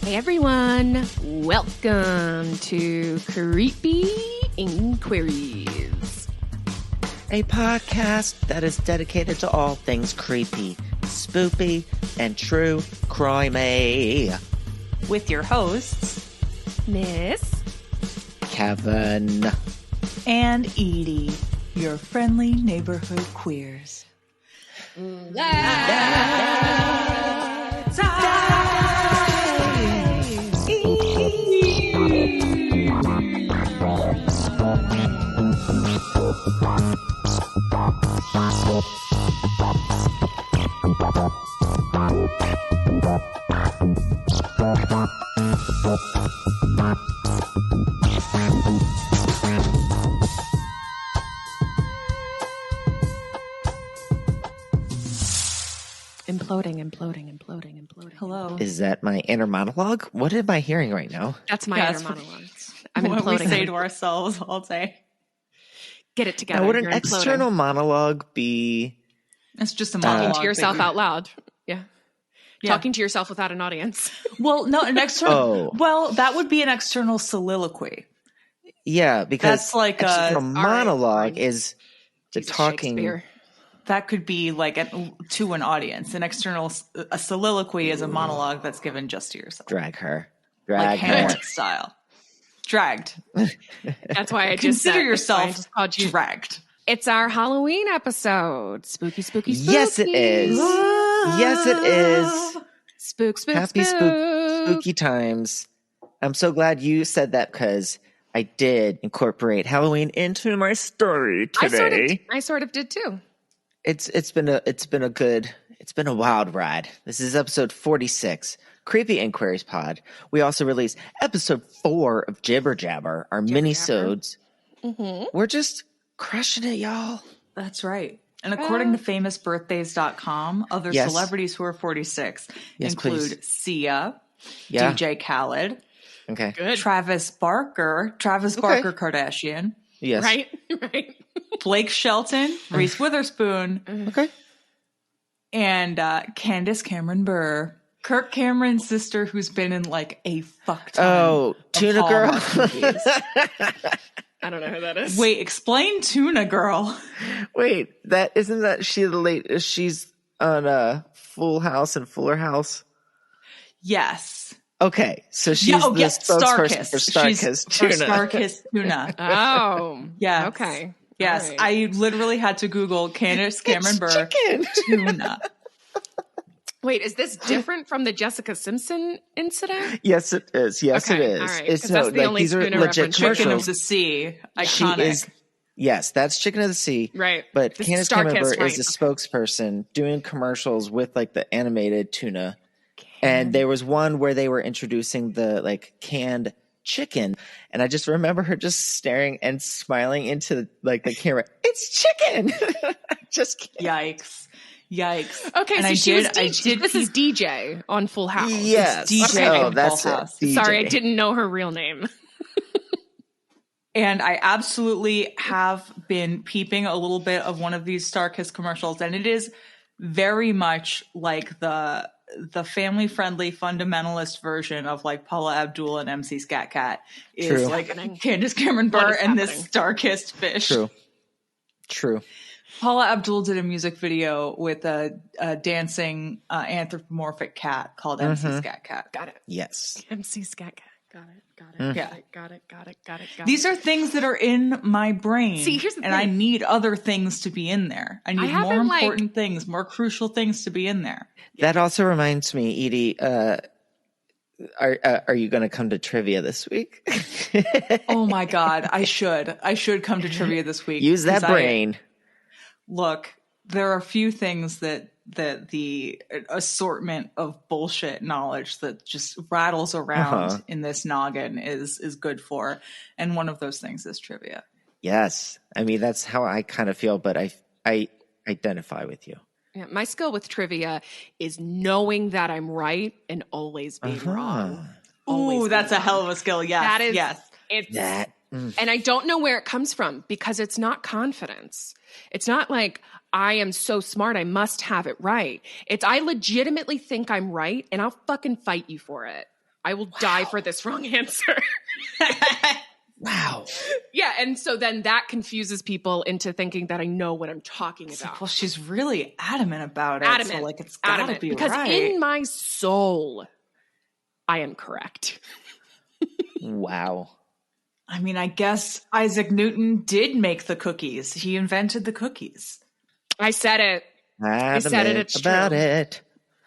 Hey everyone, welcome to Creepy InQueeries, a podcast that is dedicated to all things creepy, spoopy, and true crimey. With your hosts, Miss Kevin and Edie, your friendly neighborhood queers. Imploding. Hello. Is that my inner monologue? What am I hearing right now? That's my inner monologue. I'm What we imploding. say to ourselves all day. Get it together. Now, would an You're external imploding. monologue be... It's just a monologue. Talking to yourself out loud. Yeah. Yeah. Talking to yourself without an audience. Well, no, an external. Oh. Well, that would be an external soliloquy. Yeah, because That's like external monologue fine. is the Jesus, talking... Shakespeare. That could be like to an audience. A soliloquy is a monologue that's given just to yourself. Drag her. Like Drag her. Hamlet style. Dragged. That's why I just Consider said, yourself that's why I just called you. dragged. It's our Halloween episode. Spooky. Yes, it is. Yes, it is. Spook. Happy spooky times. I'm so glad you said that because I did incorporate Halloween into my story today. I sort of did too. It's been a wild ride. This is episode 46, Creepy InQueeries Pod. We also released episode 4 of Jibber Jabber, our mini-sodes. Mm-hmm. We're just crushing it, y'all. That's right. And according to famousbirthdays.com, other Yes. celebrities who are 46 Yes, include please. Sia, Yeah. DJ Khaled, Okay. Good. Travis Barker Kardashian, Yes. Right. Blake Shelton, Reese Witherspoon, Okay. and Candace Cameron Bure. Kirk Cameron's sister, who's been in like a fuck ton Oh, of Tuna Girl. Hallmark movies. I don't know who that is. Wait, explain Tuna Girl. Wait, she's on Full House and Fuller House? Yes. Okay, so she's the spokesperson for She's Starkist Tuna. For Starkist Tuna. Oh. Yes. Okay. Yes, All right. I literally had to Google Candace Cameron Bure chicken. tuna. Wait, is this different from the Jessica Simpson incident? Yes, it is. Yes, Okay, it is. all right, It's 'cause that's the only these are tuna legit reference. Chicken of commercials. the Sea. She Iconic. is. Yes, that's Chicken of the Sea. Right. But This Candace is Starkist, Cameron Bure right, is a spokesperson doing commercials with like the animated tuna. And there was one where they were introducing the like canned chicken, and I just remember her just staring and smiling into like the camera. It's chicken. Just kidding. Yikes. Okay, And so I she was did- DJ. This is DJ on Full House. Yes. It's DJ Oh, on that's Full it. House. DJ. Sorry, I didn't know her real name. And I absolutely have been peeping a little bit of one of these Starkist commercials, and it is very much like the family-friendly fundamentalist version of like Paula Abdul and MC Scat Cat is True. like Happening. Candace Cameron What Bure is and this happening? Starkist fish. True. Paula Abdul did a music video with a dancing anthropomorphic cat called MC Scat Cat. Got it. Yes. MC Scat Cat. Got it. Yeah. Got it. These are things that are in my brain. See, here's the and thing. I need other things to be in there. I need more haven't, important things, more crucial things to be in there. That also reminds me, Edie. Are you going to come to trivia this week? Oh my God. I should come to trivia this week. Use that 'cause brain. Look, there are a few things that the assortment of bullshit knowledge that just rattles around in this noggin is good for. And one of those things is trivia. Yes. I mean, that's how I kind of feel, but I identify with you. Yeah, my skill with trivia is knowing that I'm right and always being wrong. Always Ooh, being that's a wrong. hell of a skill. Yes. That is, yes. It's, That. And I don't know where it comes from because it's not confidence. It's not like I am so smart, I must have it right. It's I legitimately think I'm right and I'll fucking fight you for it. I will die for this wrong answer. Wow. Yeah, and so then that confuses people into thinking that I know what I'm talking about. Like, well, she's really adamant about it. Adamant. So like it's gotta be because right. in my soul, I am correct. Wow. I mean, I guess Isaac Newton did make the cookies. He invented the cookies. I said it. I said it. It's about true. it.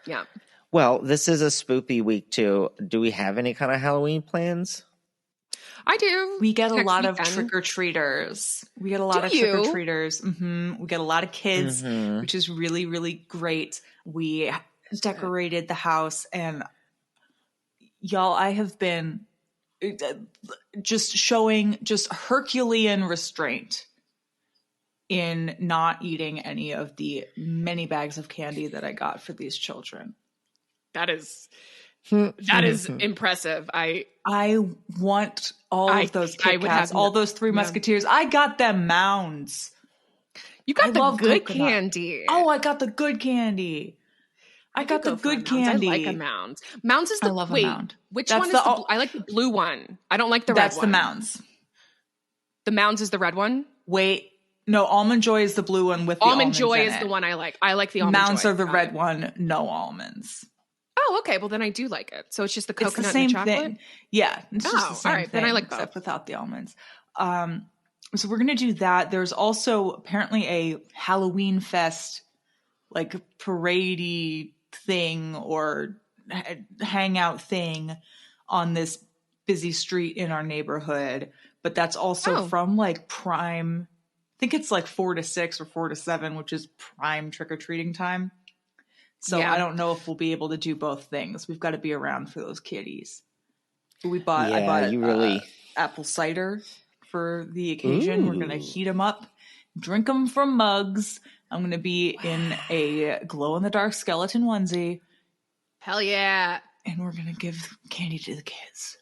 Yeah. Well, this is a spoopy week too. Do we have any kind of Halloween plans? I do. We get a Next lot of weekend. trick-or-treaters. We get a lot Do of you? trick-or-treaters. We get a lot of kids, Mhm. which is really, really great. We decorated the house, and y'all, I have been just showing just Herculean restraint in not eating any of the many bags of candy that I got for these children. That is impressive. I want all of those Kit Kats, all those Three Musketeers. I got them mounds. You got the good coconut. candy. Oh, I got the good candy. I got the good candy. I like a mound. Mounds is the I love a mound. Which That's one is the I like the blue one. I don't like the red one. That's the mounds. The mounds is the red one? Wait. No, Almond Joy is the blue one with the almond Joy in is it. the one I like. I like the almond Mounds joy. are the red one, no almonds. Oh, okay. Well, then I do like it. So it's just the coconut It's the same and the chocolate? thing. Yeah, it's just the same all right. thing, Then I like except both. without the almonds. So we're going to do that. There's also apparently a Halloween fest, like parade thing or hangout thing on this busy street in our neighborhood. But that's also from like prime, I think it's like 4 to 6 or 4 to 7, which is prime trick-or-treating time. So I don't know if we'll be able to do both things. We've got to be around for those kiddies. But I bought apple cider for the occasion. We're going to heat them up, drink them from mugs. I'm going to be in a glow-in-the-dark skeleton onesie. Hell yeah. And we're going to give candy to the kids.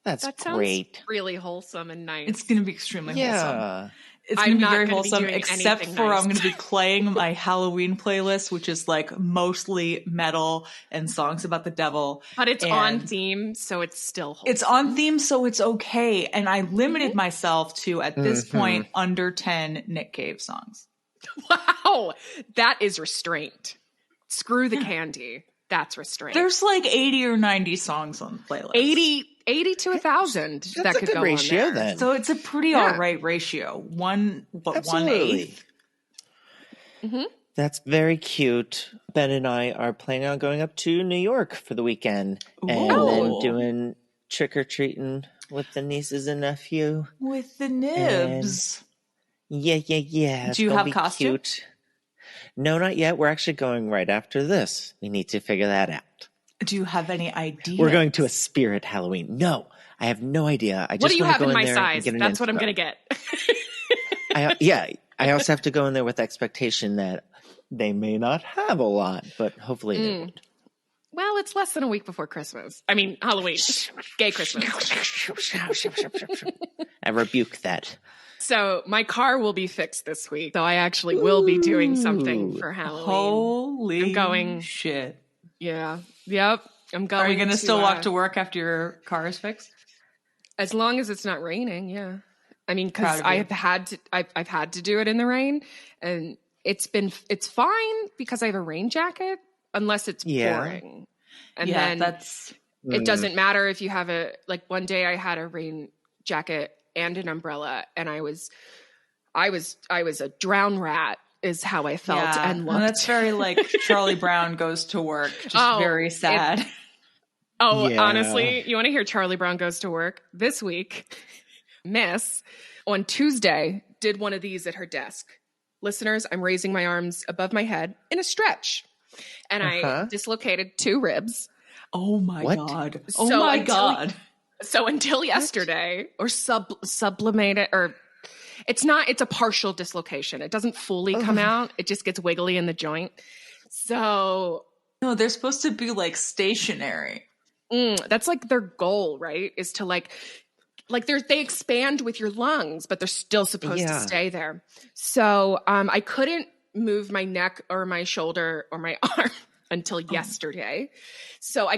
That great. Sounds really wholesome and nice. It's going to be extremely wholesome. It's going to be very wholesome, except for nice. I'm going to be playing my Halloween playlist, which is like mostly metal and songs about the devil. But it's on theme, so it's still wholesome. It's on theme, so it's okay. And I limited myself to, at this point, under 10 Nick Cave songs. Wow. That is restraint. Screw the candy. That's restraint. There's like 80 or 90 songs on the playlist. 80 to 1,000 that could good go ratio on there. then. So it's a pretty all right ratio. 1/8. That's very cute. Ben and I are planning on going up to New York for the weekend and then doing trick-or-treating with the nieces and nephew. With the nibs. Yeah. Do you have costume? Cute. No, not yet. We're actually going right after this. We need to figure that out. Do you have any idea? We're going to a spirit Halloween. No, I have no idea. I just what do you want have to go in my there size? And get That's what I'm going to get. I also have to go in there with the expectation that they may not have a lot, but hopefully they would. Well, it's less than a week before Christmas. I mean, Halloween. Gay Christmas. I rebuke that. So my car will be fixed this week. So I actually will be doing something for Halloween. Holy shit. Yeah. Yep. I'm going. Are you going to still walk to work after your car is fixed? As long as it's not raining, yeah. I mean, because I've had to do it in the rain, and it's fine because I have a rain jacket, unless it's pouring. And then it doesn't matter if you have one day I had a rain jacket and an umbrella, and I was a drown rat is how I felt and looked. Well, that's very like Charlie Brown goes to work, just very sad. Honestly, you want to hear Charlie Brown goes to work? This week, Miss, on Tuesday, did one of these at her desk. Listeners, I'm raising my arms above my head in a stretch. And I dislocated 2 ribs. Oh my God. Oh my God. So until yesterday, or sublimated, or it's a partial dislocation. It doesn't fully come out. It just gets wiggly in the joint. So. No, they're supposed to be like stationary. That's like their goal, right? Is to like they expand with your lungs, but they're still supposed to stay there. So I couldn't move my neck or my shoulder or my arm. until yesterday. So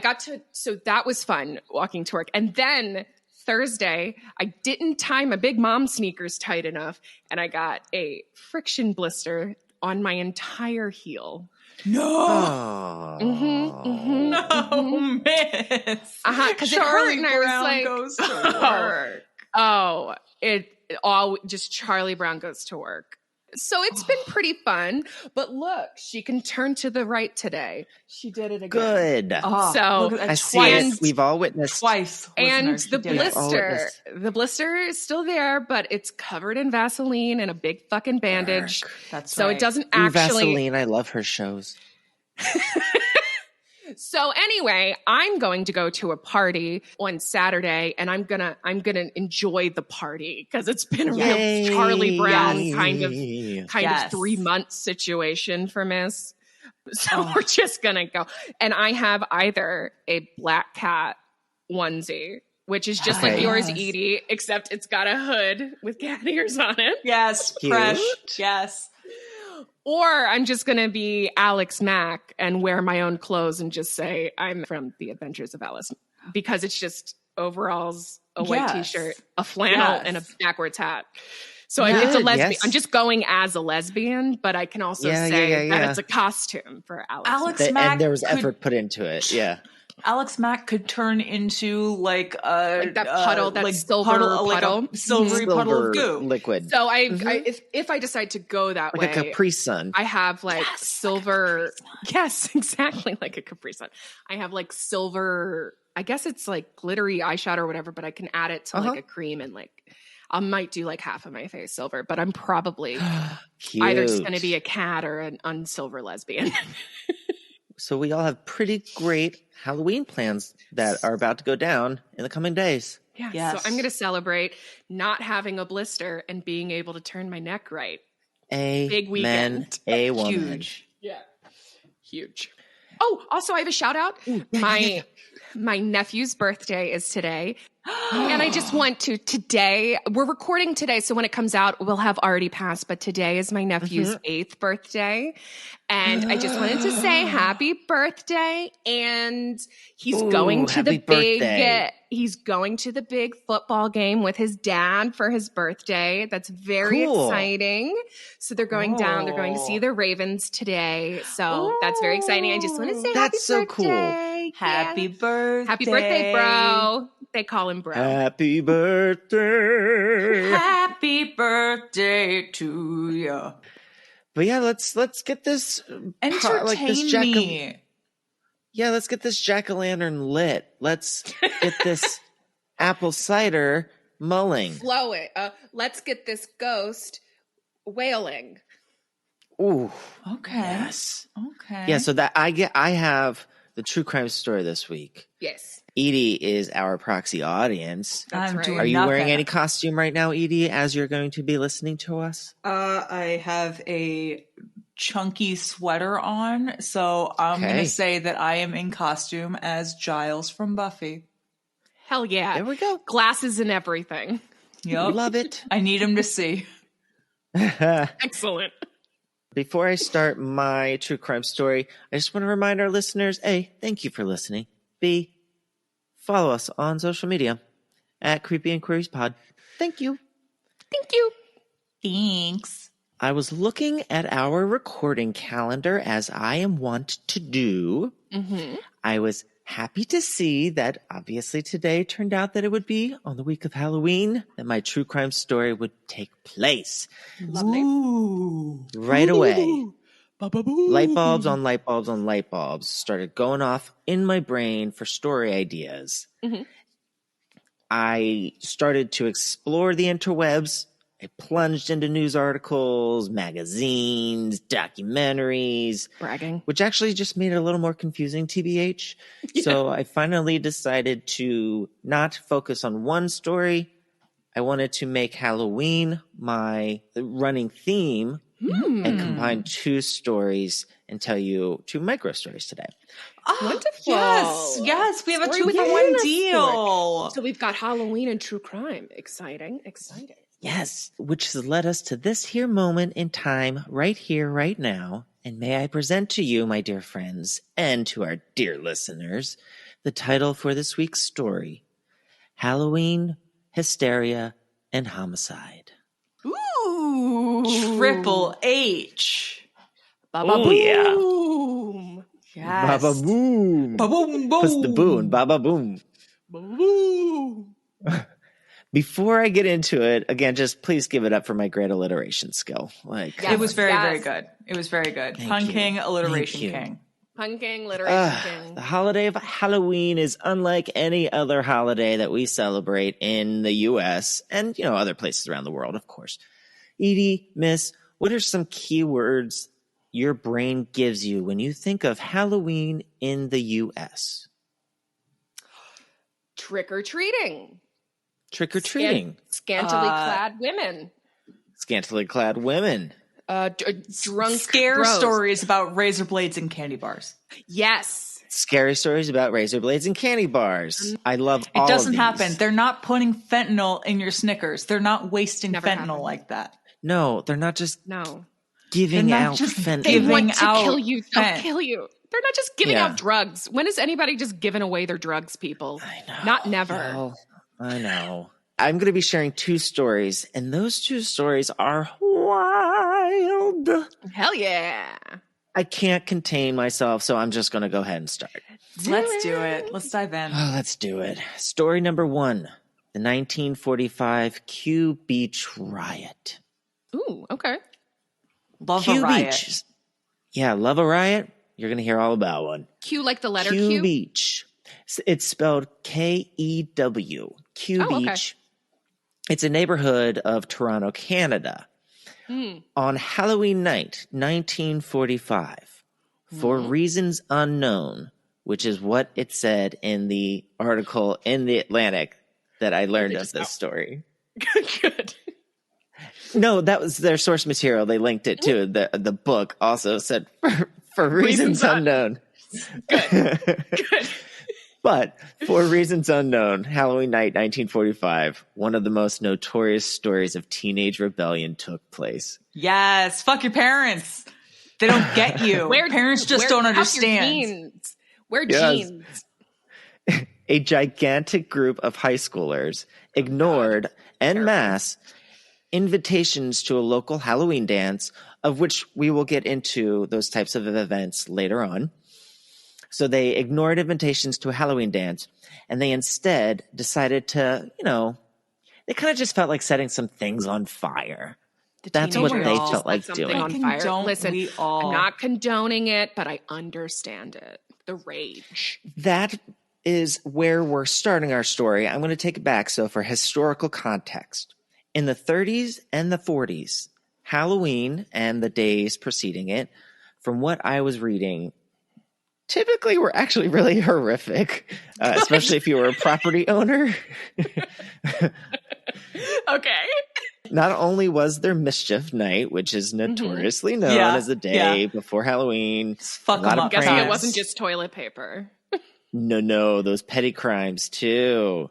that was fun walking to work. And then Thursday, I didn't tie my big mom sneakers tight enough, and I got a friction blister on my entire heel. No. No, miss. Because it hurt, and I was like, goes to work. It all just Charlie Brown goes to work. So it's been pretty fun. But look, she can turn to the right today. She did it again. Good. So I see it. We've all witnessed. Twice. And the blister is still there, but it's covered in Vaseline and a big fucking bandage. That's so right. It doesn't actually. Vaseline, I love her shows. So anyway, I'm going to go to a party on Saturday, and I'm gonna enjoy the party because it's been a real Charlie Brown kind of 3-month situation for Miss. So we're just gonna go, and I have either a black cat onesie, which is just like yours, Edie, except it's got a hood with cat ears on it. Yes, fresh. Yes. Or I'm just going to be Alex Mack and wear my own clothes and just say I'm from The Adventures of Alice, because it's just overalls, a white t-shirt, a flannel, and a backwards hat. So it's a lesbian. Yes. I'm just going as a lesbian, but I can also say that it's a costume for Alex Mack. And there was effort put into it. Yeah. Alex Mack could turn into like that puddle, that like silver puddle, like a silvery puddle of goo, liquid. So if I decide to go that way, like a Capri Sun, I have like silver. Yes, exactly, like a Capri Sun. I have like silver. I guess it's like glittery eyeshadow or whatever, but I can add it to like a cream, and like I might do like half of my face silver, but I'm probably either just going to be a cat or an unsilver lesbian. So we all have pretty great Halloween plans that are about to go down in the coming days. Yeah. Yes. So I'm going to celebrate not having a blister and being able to turn my neck right. Big weekend. A woman. Huge. Yeah. Huge. Oh, also I have a shout out. My nephew's birthday is today. And I just want to today, we're recording today, so when it comes out, we'll have already passed, but today is my nephew's 8th birthday. And I just wanted to say happy birthday. And he's going to the big football game with his dad for his birthday. That's very exciting. So they're going down, they're going to see the Ravens today. So that's very exciting. I just want to say happy birthday. Cool. Yeah. Happy birthday. Happy birthday, bro. They call him bro. Happy birthday. Happy birthday to you. But yeah, let's get this entertain me. Let's get this jack-o'-lantern lit. Let's get this apple cider mulling. Flow it. Let's get this ghost wailing. Ooh. Okay. Yes. Okay. Yeah, so that I have the true crime story this week. Yes. Edie is our proxy audience. That's right. Are you wearing any costume right now, Edie, as you're going to be listening to us? I have a chunky sweater on, so I'm going to say that I am in costume as Giles from Buffy. Hell yeah. There we go. Glasses and everything. Yep. Love it. I need him to see. Excellent. Before I start my true crime story, I just want to remind our listeners, A, thank you for listening. B, follow us on social media at Creepy InQueeries Pod. Thank you. Thank you. Thanks. I was looking at our recording calendar as I am wont to do. Mm-hmm. I was happy to see that obviously today turned out that it would be on the week of Halloween that my true crime story would take place. Lovely. Ooh. Right away. Ba-boom-boooooooom. Light bulbs on light bulbs on light bulbs started going off in my brain for story ideas. Mm-hmm. I started to explore the interwebs. I plunged into news articles, magazines, documentaries. Bragging. Which actually just made it a little more confusing, TBH. Yeah. So I finally decided to not focus on one story. I wanted to make Halloween my running theme and combine two stories and tell you two micro stories today. Oh, wonderful. Yes. We have a 2-for-1 deal. So we've got Halloween and true crime. Exciting. Yes, which has led us to this here moment in time, right here, right now, And may I present to you, my dear friends, and to our dear listeners, the title for this week's story, Halloween, Hysteria, and Homicide. Ooh. Triple H. Oh, yeah. Boom. Yes. Ba-boom. Ba-boom-boom. Puss the boon. Ba-ba-boom. Boom. Before I get into it, again, just please give it up for my great alliteration skill. It was very good. It was very good. Pun King, alliteration king. Pun King, alliteration king. The holiday of Halloween is unlike any other holiday that we celebrate in the U.S. and, other places around the world, of course. Edie, Miss, what are some keywords your brain gives you when you think of Halloween in the U.S.? Trick-or-treating. Trick-or-treating. Scantily clad women. Scantily clad women. Drunk Scare bros. stories about razor blades and candy bars. Yes. Scary stories about razor blades and candy bars. I love all of these. It doesn't happen. They're not putting fentanyl in your Snickers. They're not wasting fentanyl like that. No, they're not just No. giving out fentanyl. They want to kill you. They'll kill you. They're not just giving out drugs. When is anybody just giving away their drugs, people? I know. Not never. Well, I know. I'm going to be sharing two stories, and those two stories are wild. Hell yeah. I can't contain myself, so I'm just going to go ahead and start. Let's do it. Let's dive in. Oh, let's do it. Story number 1, the 1945 Q Beach riot. Ooh, okay. Love a riot. Beach. Yeah, love a riot. You're going to hear all about one. Q like the letter Q Q? Beach. It's spelled K-E-W. Q Beach. Okay. It's a neighborhood of Toronto, Canada. On Halloween night, 1945, for reasons unknown, which is what it said in the article in The Atlantic that I learned of this story. Good. No, that was their source material. They linked it to the book. Also said for reasons unknown. Good. Good. But for reasons unknown, Halloween night, 1945, one of the most notorious stories of teenage rebellion took place. Yes, fuck your parents. They don't get you. Parents just don't understand. Wear jeans. A gigantic group of high schoolers ignored en masse invitations to a local Halloween dance, of which we will get into those types of events later on. So they ignored invitations to a Halloween dance, and they instead decided to, they kind of just felt like setting some things on fire. That's what they felt like doing. On fire. Listen, I'm not condoning it, but I understand it. The rage. That is where we're starting our story. I'm going to take it back. So for historical context, in the 30s and the 40s, Halloween and the days preceding it, from what I was reading, typically were actually really horrific, especially if you were a property owner. Okay. Not only was there Mischief Night, which is notoriously known as the day before Halloween. Fuck them up. I'm guessing it wasn't just toilet paper. No, those petty crimes too.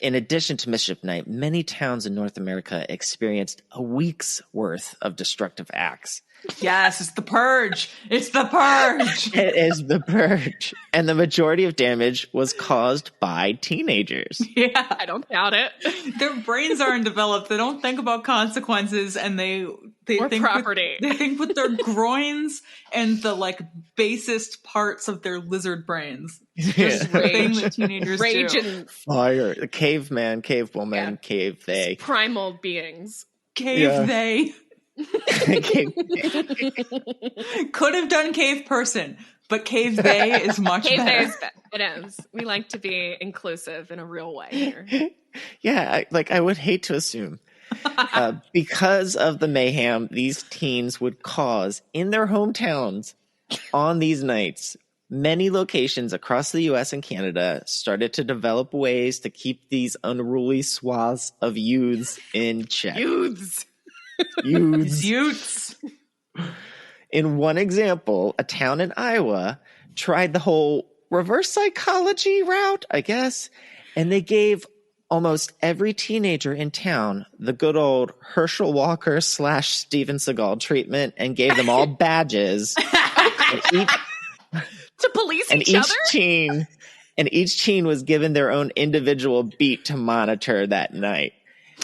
In addition to Mischief Night, many towns in North America experienced a week's worth of destructive acts. Yes, it's the purge. It's the purge. It is the purge. And the majority of damage was caused by teenagers. Yeah. I don't doubt it. Their brains aren't developed. They don't think about consequences, and they think property. They think with their groins and the basest parts of their lizard brains. Just rage. That teenagers rage do. And fire. The caveman, cavewoman, cave they. Primal beings. Cave they. Could have done cave person, but cave they is much better. It is. We like to be inclusive in a real way here. Yeah, I would hate to assume. Because of the mayhem these teens would cause in their hometowns on these nights, many locations across the U.S. and Canada started to develop ways to keep these unruly swaths of youths in check. Youths. In one example, a town in Iowa tried the whole reverse psychology route, I guess, and they gave almost every teenager in town the good old Herschel Walker / Steven Seagal treatment and gave them all badges. To police each other? And each teen was given their own individual beat to monitor that night.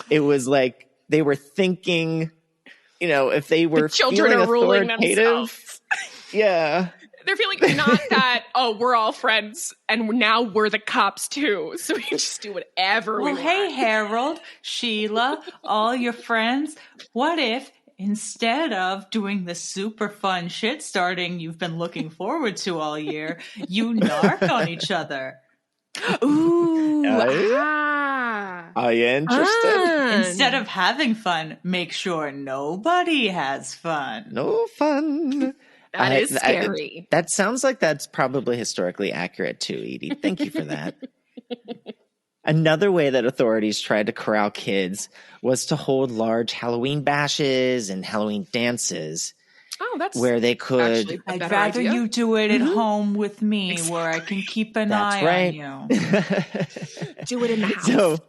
It was like they were thinking, if they were children feeling are ruling authoritative. themselves. Yeah. They're feeling not that, we're all friends and now we're the cops too. So we just do whatever we want. Hey, Harold, Sheila, all your friends. What if instead of doing the super fun shit starting you've been looking forward to all year, you narc on each other? Ooh. Are you interested? Instead of having fun, make sure nobody has fun. No fun. That is scary. That sounds like that's probably historically accurate too, Edie. Thank you for that. Another way that authorities tried to corral kids was to hold large Halloween bashes and Halloween dances. Oh, that's where they could. I'd rather you do it at home with me, where I can keep an eye on you. Do it in the house.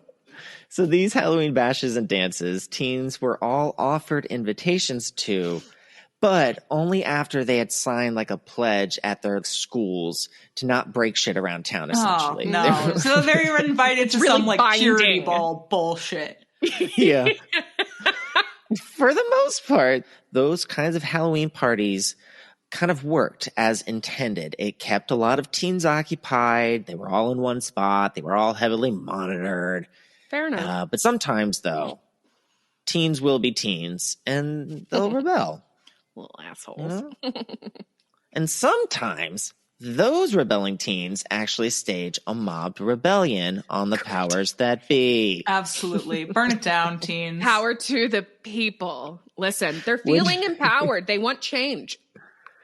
So these Halloween bashes and dances, teens were all offered invitations to, but only after they had signed like a pledge at their schools to not break shit around town, essentially. Oh, no. So they were invited to really some like binding. purity ball bullshit. Yeah. For the most part, those kinds of Halloween parties kind of worked as intended. It kept a lot of teens occupied. They were all in one spot. They were all heavily monitored. Fair enough. But sometimes, though, teens will be teens, and they'll rebel. Little assholes. And sometimes those rebelling teens actually stage a mobbed rebellion on the powers that be. Absolutely. Burn it down, teens. Power to the people. Listen, they're feeling empowered. They want change.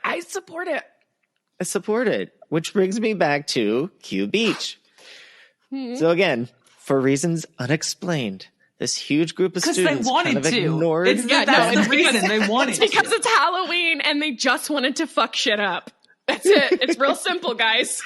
I support it. Which brings me back to Q Beach. So again, for reasons unexplained, this huge group of students kind of ignored. That's the reason they wanted to. It's because it's Halloween and they just wanted to fuck shit up. That's it. It's real simple, guys.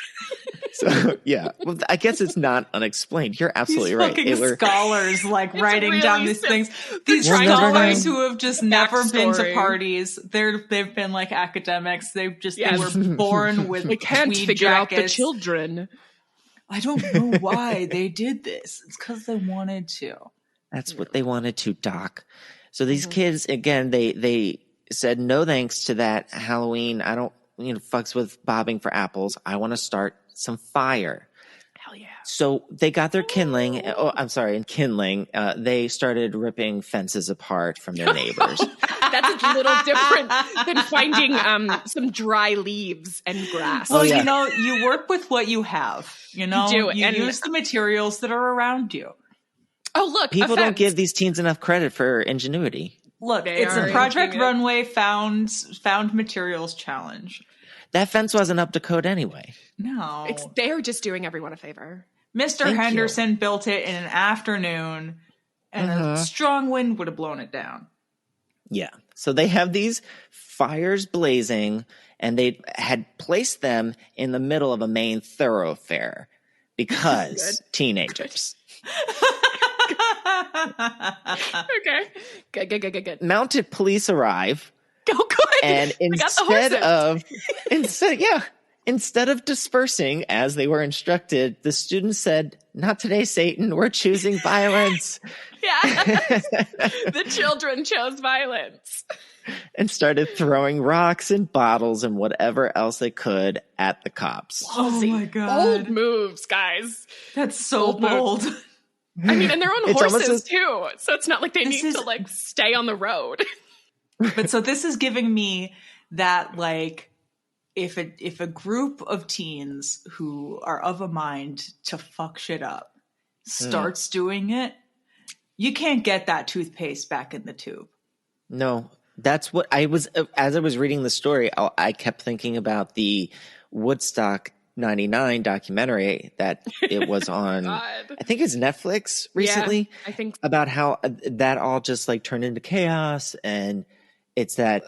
So, yeah. Well, I guess it's not unexplained. You're absolutely These right. fucking scholars writing really down these things. These scholars who have just never been to parties. They've been like academics. They were born with they can't tweed figure jackets. out the children. I don't know why they did this. It's because they wanted to. That's what they wanted to, Doc. So these kids, again, they said no thanks to that Halloween. I don't, fucks with bobbing for apples. I want to start some fire. Hell yeah. So they got their kindling. Kindling. They started ripping fences apart from their neighbors. That's a little different than finding some dry leaves and grass. Well, you work with what you have. You do, you use the materials that are around you. Oh, look. People don't give these teens enough credit for ingenuity. Look, it's a Project Runway found materials challenge. That fence wasn't up to code anyway. No. They're just doing everyone a favor. Mr. Henderson built it in an afternoon, and a strong wind would have blown it down. Yeah. So they have these fires blazing, and they had placed them in the middle of a main thoroughfare because teenagers. Okay. Good. Mounted police arrive. Oh, good. And instead of dispersing as they were instructed, the students said, "Not today, Satan. We're choosing violence." Yeah. The children chose violence. And started throwing rocks and bottles and whatever else they could at the cops. Oh my God. Bold moves, guys. That's so bold. I mean, and they're on horses too. So it's not like they need to stay on the road. But so this is giving me that if a group of teens who are of a mind to fuck shit up starts doing it, you can't get that toothpaste back in the tube. No, that's what I was, as I was reading the story, I kept thinking about the Woodstock 99 documentary that it was on, I think it's Netflix recently. Yeah, I think about how that all just turned into chaos, and it's that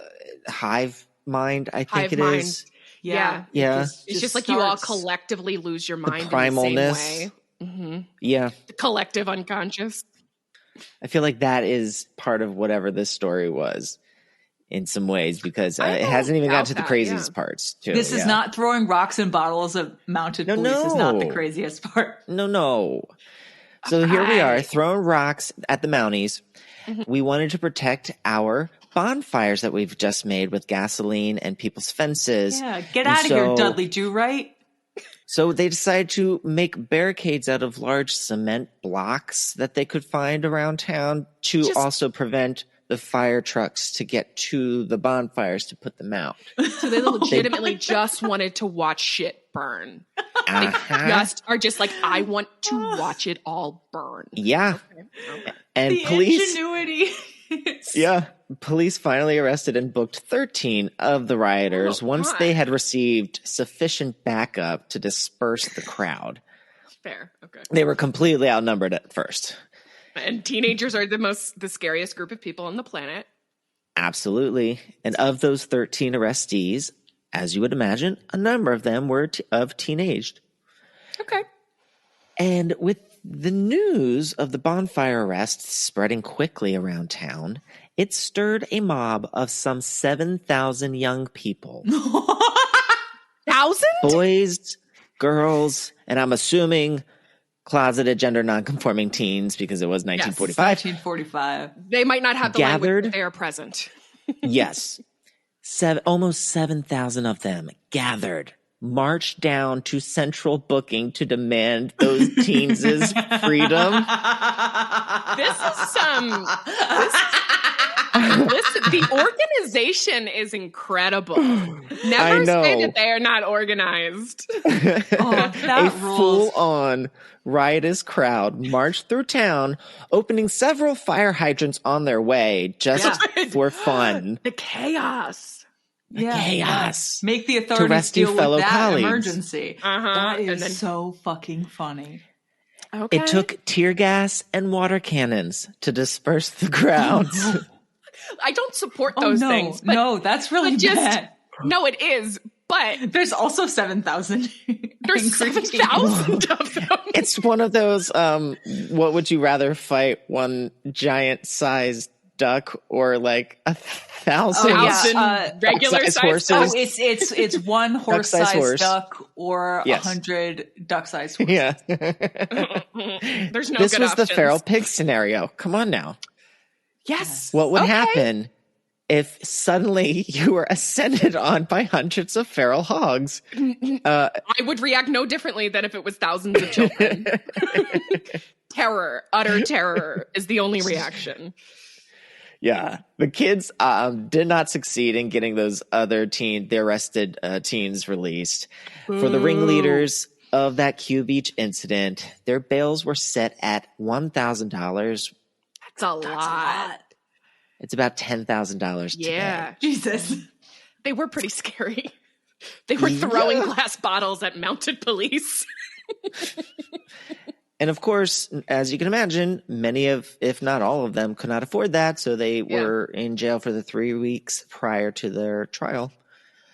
hive mind, I think it is. Yeah. Yeah. It's just like you all collectively lose your mind the primalness. in the same way. Mm-hmm. Yeah. The collective unconscious. I feel like that is part of whatever this story was in some ways, because it hasn't even got to the craziest parts too. This is not throwing rocks and bottles of mounted police is not the craziest part. No. So here we are throwing rocks at the Mounties. Mm-hmm. We wanted to protect our bonfires that we've just made with gasoline and people's fences. Yeah, get out of here, Dudley Do-Right. So they decided to make barricades out of large cement blocks that they could find around town to also prevent the fire trucks to get to the bonfires to put them out. So they legitimately just wanted to watch shit burn. They just like, I want to watch it all burn. Yeah. Okay. And the police ingenuity. Police finally arrested and booked 13 of the rioters once they had received sufficient backup to disperse the crowd. Fair. Okay. They were completely outnumbered at first. And teenagers are the scariest group of people on the planet. Absolutely. And of those 13 arrestees, as you would imagine, a number of them were of teenaged. Okay. And with the news of the bonfire arrests spreading quickly around town, it stirred a mob of some 7,000 young people. 1,000? Boys, girls, and I'm assuming closeted gender nonconforming teens, because it was 1945. Yes, 1945. They might not have the language, but they are present. Yes. Almost 7,000 of them gathered, marched down to central booking to demand those teens' freedom. Listen, the organization is incredible. Never say that they are not organized. A full-on riotous crowd marched through town, opening several fire hydrants on their way just for fun. The chaos. Chaos. Make the authorities deal with that colleagues. Emergency. That is so fucking funny. Okay. It took tear gas and water cannons to disperse the crowds. I don't support those things. But, no, that's really bad. No, it is. But there's also 7,000. There's 7,000 of them. It's one of those, what would you rather fight, one giant-sized duck or like 1,000 regular sized horses? Oh, it's one horse-sized duck or 100 duck-sized horses. Yeah. There's no This was options. the feral pig scenario. Come on now. Yes. What would happen if suddenly you were ascended on by hundreds of feral hogs? I would react no differently than if it was thousands of children. Terror, utter terror is the only reaction. Yeah. The kids did not succeed in getting those other the arrested teens released. Ooh. For the ringleaders of that Q Beach incident, their bails were set at $1,000. That's a lot. It's about $10,000 today. Yeah. Jesus. They were pretty scary. They were throwing glass bottles at mounted police. And of course, as you can imagine, many of, if not all of them, could not afford that. So they were in jail for the 3 weeks prior to their trial.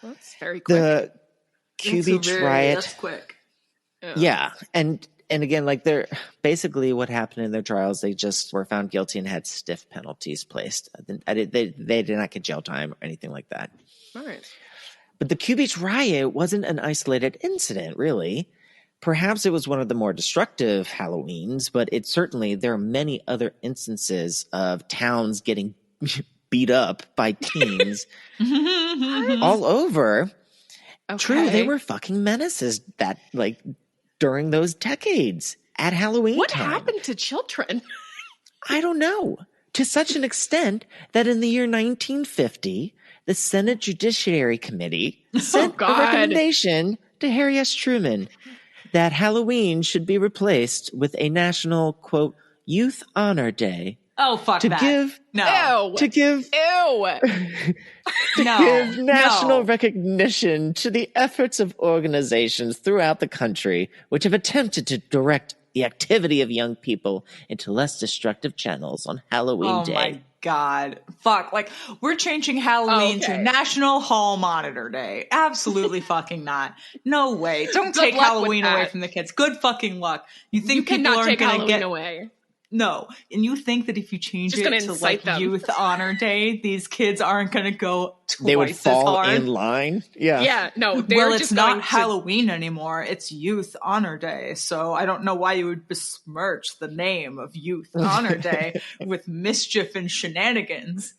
Well, that's very quick. The Q Beach riot. That's quick. Yeah. And again, like basically what happened in their trials, they just were found guilty and had stiff penalties placed. They did not get jail time or anything like that. All right. But the Q Beach riot wasn't an isolated incident, really. Perhaps it was one of the more destructive Halloweens, but there are many other instances of towns getting beat up by teens all over. Okay. True, they were fucking menaces that, like, during those decades at Halloween What time. happened to children? I don't know. To such an extent that in the year 1950, the Senate Judiciary Committee sent a recommendation to Harry S. Truman that Halloween should be replaced with a national, quote, youth honor day. Oh, fuck to that. Give national recognition to the efforts of organizations throughout the country which have attempted to direct the activity of young people into less destructive channels on Halloween Day. Oh my God. Fuck. Like, we're changing Halloween to National Hall Monitor Day. Absolutely fucking not. No way. Don't take Halloween away from the kids. Good fucking luck. You think people aren't going to get away? No. And you think that if you change it to like them. Youth Honor Day, these kids aren't going to go twice they would fall as hard. in line? Yeah. Yeah, no. Well, it's not Halloween anymore. It's Youth Honor Day. So I don't know why you would besmirch the name of Youth Honor Day with mischief and shenanigans.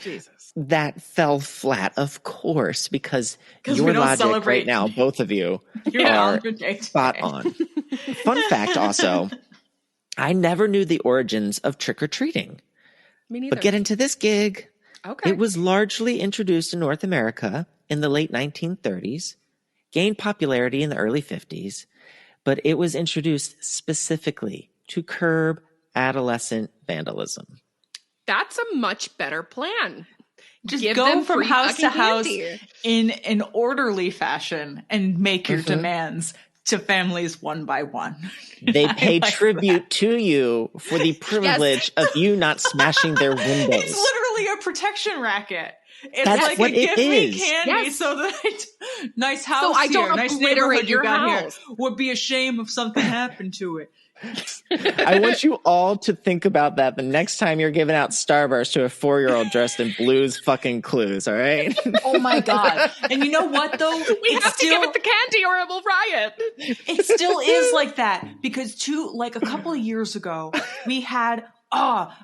Jesus. That fell flat, of course, because your logic right now, both of you, are spot on. Fun fact also, I never knew the origins of trick-or-treating. Me neither. But get into this gig. Okay. It was largely introduced in North America in the late 1930s, gained popularity in the early 50s, but it was introduced specifically to curb adolescent vandalism. That's a much better plan. Just go from house to house in an orderly fashion and make your demands to families one by one. They pay tribute to you for the privilege of you not smashing their windows. It's literally a protection racket. It's That's like what give it me is. candy so that nice house so I don't here, nice neighborhood you got house. Here. Would be a shame if something happened to it. I want you all to think about that the next time you're giving out Starburst to a 4-year-old dressed in Blue's fucking Clues, all right? Oh my God. And you know what though? We have to give it the candy or it will riot. It still is like that because a couple of years ago, we had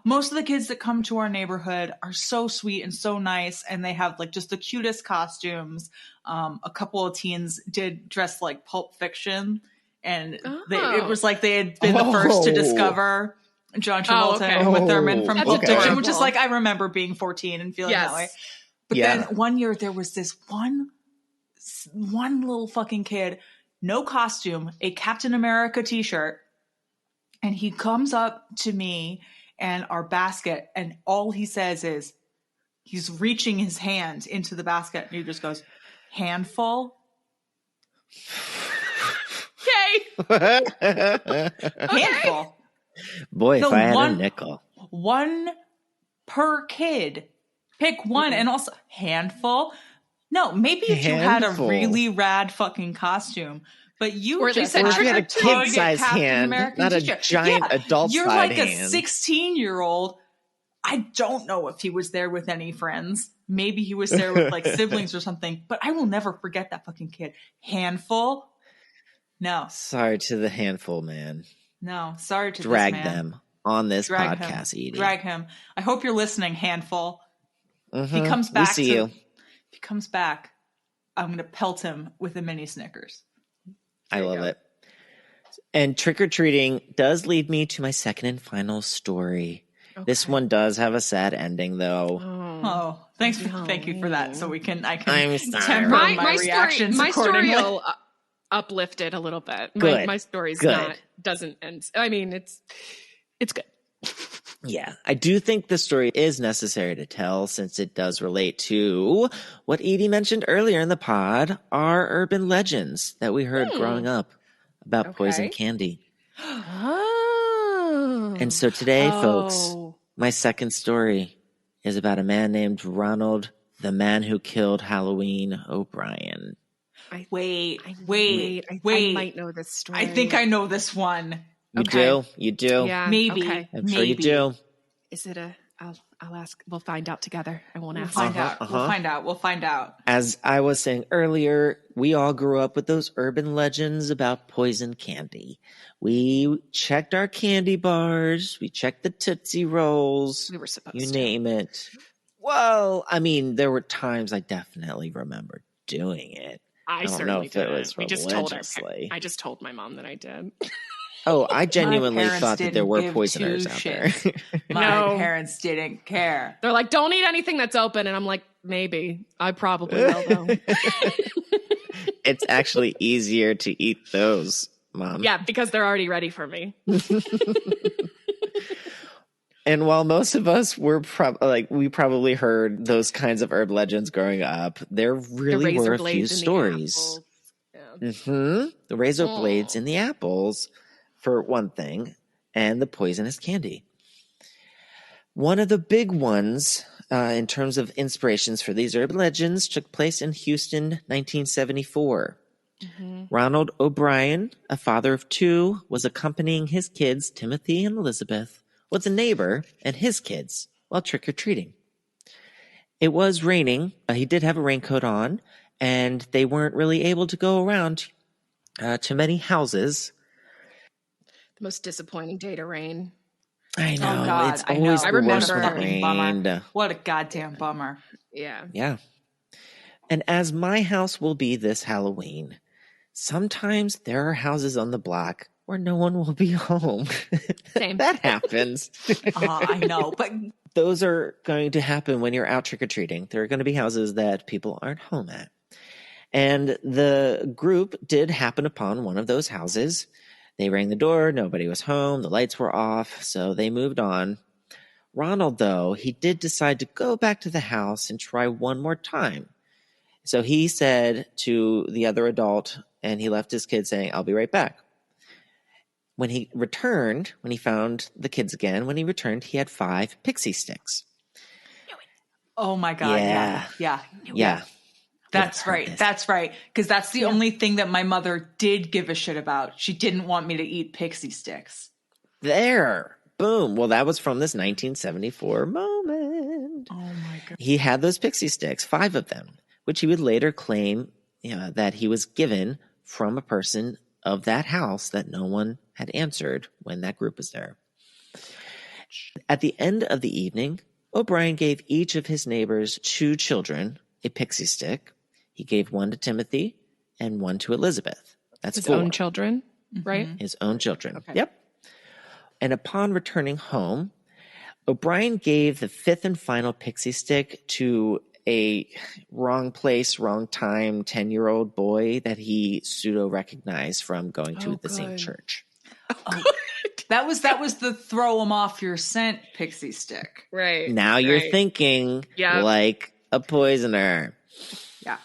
most of the kids that come to our neighborhood are so sweet and so nice, and they have like just the cutest costumes. A couple of teens did dress like Pulp Fiction. And it was like they had been the first to discover John Travolta and Uma Thurman from Pulp Fiction, which is like, I remember being 14 and feeling that way. But then one year there was this one little fucking kid, no costume, a Captain America t-shirt. And he comes up to me and our basket, and all he says is, he's reaching his hand into the basket, and he just goes, handful. Handful. Boy, if I had a nickel. One per kid. Pick one, and also handful. No, maybe if you had a really rad fucking costume, but you just had a kid-sized hand, not a giant adult-sized hand. You're like a 16-year-old. I don't know if he was there with any friends. Maybe he was there with like siblings or something, but I will never forget that fucking kid. Handful. No. Sorry to the handful, man. No, sorry to drag this man. them on this podcast, Edie. Drag him. I hope you're listening, handful. Mm-hmm. If he comes back, If he comes back, I'm going to pelt him with a mini Snickers. I love it. And trick-or-treating does lead me to my second and final story. Okay. This one does have a sad ending, though. Oh, thank you for that. So I can temper my reactions accordingly. My story will uplift it a little bit. My story's doesn't end. I mean, it's good. Yeah, I do think the story is necessary to tell since it does relate to what Edie mentioned earlier in the pod, our urban legends that we heard growing up about poison candy. And so today, folks, my second story is about a man named Ronald, the man who killed Halloween O'Brien. Wait. I might know this story. I think I know this one. You do? Yeah. Maybe. Okay. I'm sure you do. Is it I'll ask. We'll find out together. I won't ask. We'll find out. As I was saying earlier, we all grew up with those urban legends about poison candy. We checked our candy bars. We checked the Tootsie Rolls. We were supposed to. You to. name it. Well, I mean, there were times I definitely remember doing it. I don't know if did. It was religiously. I just told my mom that I did. Oh, I genuinely thought that there were poisoners out there. My parents didn't care. They're like, don't eat anything that's open. And I'm like, maybe. I probably will, though. It's actually easier to eat those, Mom. Yeah, because they're already ready for me. And while most of us were we probably heard those kinds of herb legends growing up, there really were a few stories. The razor blades in the apples, for one thing, and the poisonous candy. One of the big ones in terms of inspirations for these urban legends took place in Houston, 1974. Mm-hmm. Ronald O'Brien, a father of two, was accompanying his kids, Timothy and Elizabeth, with a neighbor and his kids while trick-or-treating. It was raining. He did have a raincoat on, and they weren't really able to go around to many houses. The most disappointing day to rain. I know. Oh God, it's always the worst when it rained. Bummer. What a goddamn bummer. Yeah. Yeah. And as my house will be this Halloween, sometimes there are houses on the block where no one will be home. Same. That happens. I know, but those are going to happen when you're out trick-or-treating. There are going to be houses that people aren't home at. And the group did happen upon one of those houses. They rang the door. Nobody was home. The lights were off. So they moved on. Ronald, though, he did decide to go back to the house and try one more time. So he said to the other adult, and he left his kid saying, "I'll be right back." When he returned, when he found the kids again, when he returned, he had 5 pixie sticks. Oh my God. Yeah. That's right. That's right. Because that's the only thing that my mother did give a shit about. She didn't want me to eat pixie sticks. There. Boom. Well, that was from this 1974 moment. Oh my God. He had those pixie sticks, 5 of them, which he would later claim that he was given from a person of that house that no one had answered when that group was there. At the end of the evening, O'Brien gave each of his neighbors 2 children a pixie stick. He gave one to Timothy and one to Elizabeth. That's his 4. own children, right? His own children. Okay. Yep. And upon returning home, O'Brien gave the 5th and final pixie stick to a wrong place, wrong time 10-year-old boy that he pseudo-recognized from going to the same church. Oh, that was the throw him off your scent pixie stick. Right. Now you're thinking like a poisoner. Yeah.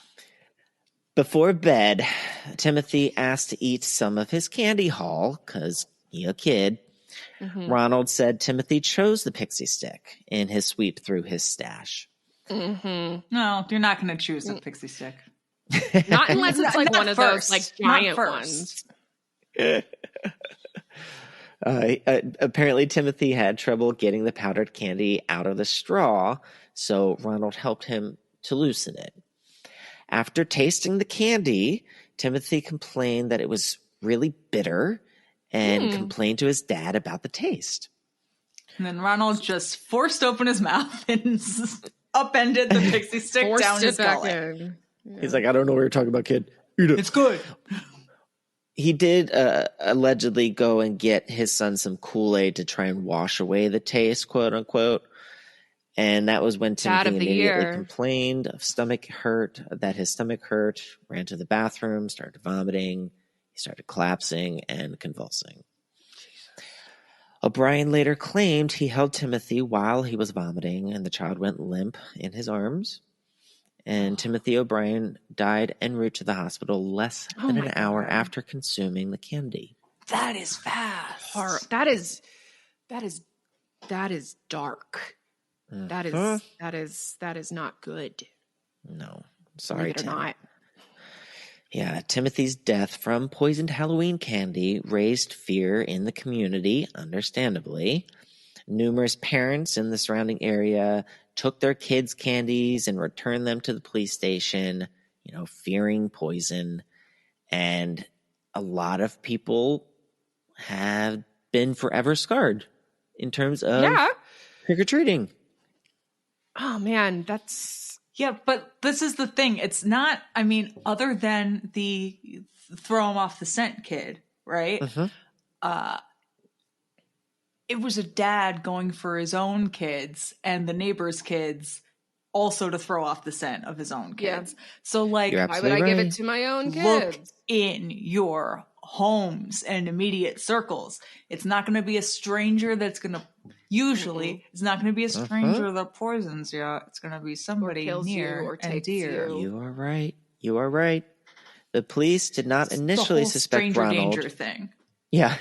Before bed, Timothy asked to eat some of his candy haul because he's a kid. Mm-hmm. Ronald said Timothy chose the pixie stick in his sweep through his stash. Mm-hmm. No, you're not going to choose a pixie stick. Not unless it's like one of those like giant ones. Apparently, Timothy had trouble getting the powdered candy out of the straw, so Ronald helped him to loosen it. After tasting the candy, Timothy complained that it was really bitter and complained to his dad about the taste. And then Ronald just forced open his mouth and upended the pixie stick down his gullet. Yeah. He's like, "I don't know what you're talking about, kid. Eat it. It's good." He did allegedly go and get his son some Kool-Aid to try and wash away the taste, quote unquote. And that was when Timothy immediately complained of that his stomach hurt, ran to the bathroom, started vomiting. He started collapsing and convulsing. O'Brien later claimed he held Timothy while he was vomiting, and the child went limp in his arms. And Timothy O'Brien died en route to the hospital less than an hour after consuming the candy. That is fast. That is dark. Mm-hmm. That is not good. No, sorry, Tim. Not. Yeah, Timothy's death from poisoned Halloween candy raised fear in the community, understandably. Numerous parents in the surrounding area took their kids' candies and returned them to the police station, fearing poison. And a lot of people have been forever scarred in terms of trick-or-treating. Oh, man, that's... Yeah, but this is the thing. It's not, other than the throw him off the scent kid, right? Mm-hmm. It was a dad going for his own kids and the neighbor's kids also to throw off the scent of his own kids. Yeah. So, why would I give it to my own kids? Look in your homes and immediate circles. It's not going to be a stranger that's going to... Usually, it's not going to be a stranger that poisons you. It's going to be somebody near or and dear. You are right. You are right. The police did not initially suspect stranger Ronald. Danger thing. Yeah.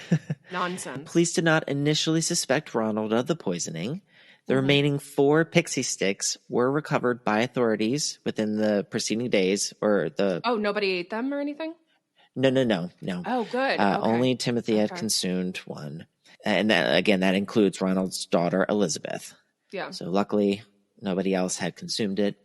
Nonsense. Police did not initially suspect Ronald of the poisoning. The remaining 4 pixie sticks were recovered by authorities within the preceding days, or the... Oh, nobody ate them or anything? No. Oh, good. Okay. Only Timothy had consumed one. And that includes Ronald's daughter, Elizabeth. Yeah. So luckily, nobody else had consumed it.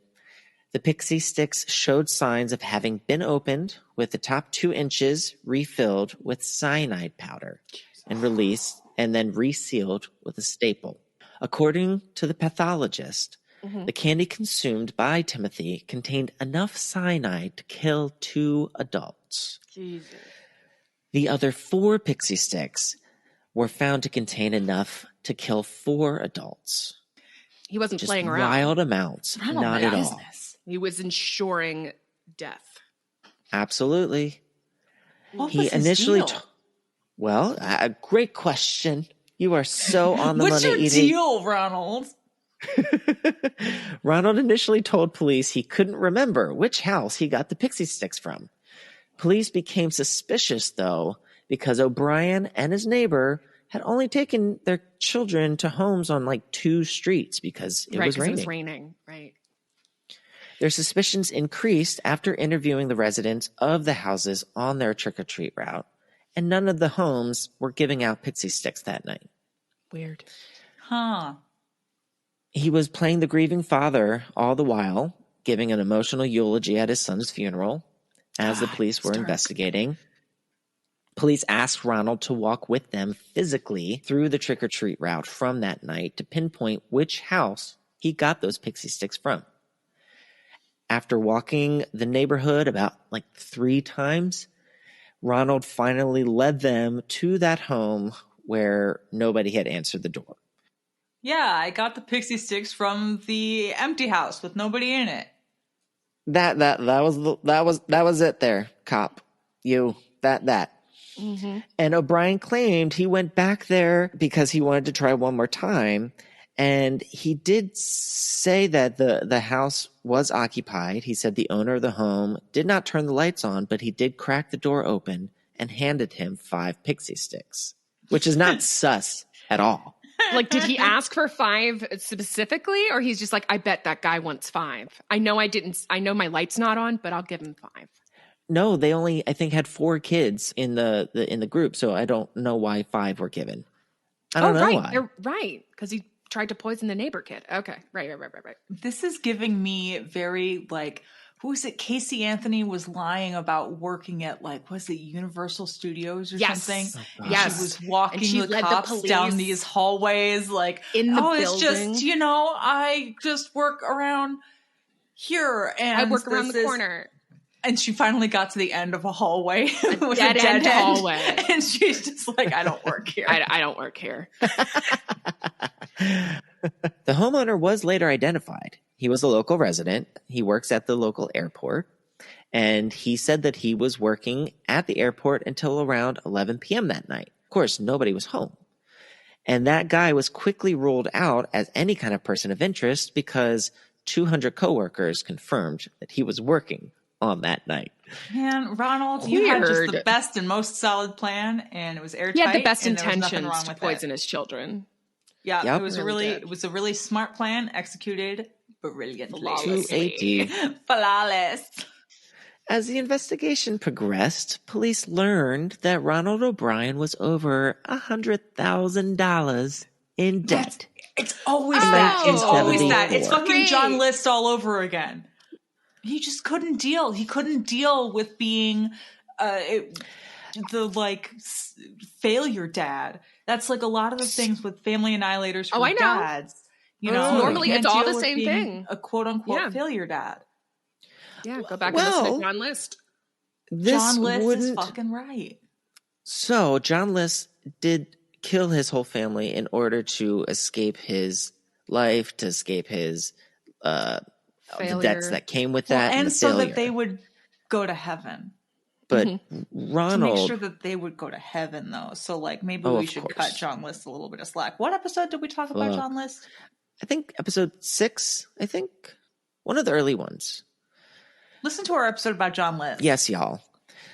The pixie sticks showed signs of having been opened, with the top 2 inches refilled with cyanide powder and released, and then resealed with a staple. According to the pathologist, the candy consumed by Timothy contained enough cyanide to kill 2 adults. Jesus. The other 4 pixie sticks were found to contain enough to kill 4 adults. He wasn't Just playing around. Wild amounts. Not at all. He was ensuring death. Absolutely. What was his deal? Well, great question. You are so on the What's money. your deal, Ronald? Ronald initially told police he couldn't remember which house he got the pixie sticks from. Police became suspicious, though, because O'Brien and his neighbor had only taken their children to homes on like 2 streets because it was raining. It was raining, right. Their suspicions increased after interviewing the residents of the houses on their trick-or-treat route, and none of the homes were giving out pixie sticks that night. Weird. Huh. He was playing the grieving father all the while, giving an emotional eulogy at his son's funeral as the police were investigating. Police asked Ronald to walk with them physically through the trick-or-treat route from that night to pinpoint which house he got those pixie sticks from. After walking the neighborhood about 3 times, Ronald finally led them to that home where nobody had answered the door. Yeah, I got the pixie sticks from the empty house with nobody in it. That was it there, cop. You, that. Mm-hmm. And O'Brien claimed he went back there because he wanted to try one more time. And he did say that the house was occupied. He said the owner of the home did not turn the lights on, but he did crack the door open and handed him 5 pixie sticks, which is not sus at all. Did he ask for 5 specifically, or he's just like, I bet that guy wants 5. I know my light's not on, but I'll give him 5. No, they only, I think, had 4 kids in the group, so I don't know why 5 were given. I don't know why. Right, because he tried to poison the neighbor kid. Okay, right. This is giving me very who is it? Casey Anthony was lying about working at was it Universal Studios or something? Oh, yes. She was walking the cops down these hallways in the building. It's just, I just work around here and I work around the corner. And she finally got to the end of a hallway. A dead end hallway. And she's just like, I don't work here. I don't work here. The homeowner was later identified. He was a local resident. He works at the local airport. And he said that he was working at the airport until around 11 p.m. that night. Of course, nobody was home. And that guy was quickly ruled out as any kind of person of interest because 200 coworkers confirmed that he was working on that night. Man, Ronald, you had just the best and most solid plan, and it was airtight. He had the best intentions to poison his children. Yeah, yep. It was a really smart plan, executed brilliantly. Flawlessly. Flawless. As the investigation progressed, police learned that Ronald O'Brien was over $100,000 in debt. It's always that. It's always that. It's fucking John List all over again. He just couldn't deal. He couldn't deal with being failure dad. That's a lot of the things with family annihilators for dads. Normally it's all the same thing. A quote unquote failure dad. Yeah, go back and listen to John List. John List is fucking right. So John List did kill his whole family in order to escape his life, to escape his the debts that came with that, and so that they would go to heaven. But Ronald, to make sure that they would go to heaven, though. So, maybe we should cut John List a little bit of slack. What episode did we talk about John List? I think episode 6. I think one of the early ones. Listen to our episode about John List. Yes, y'all.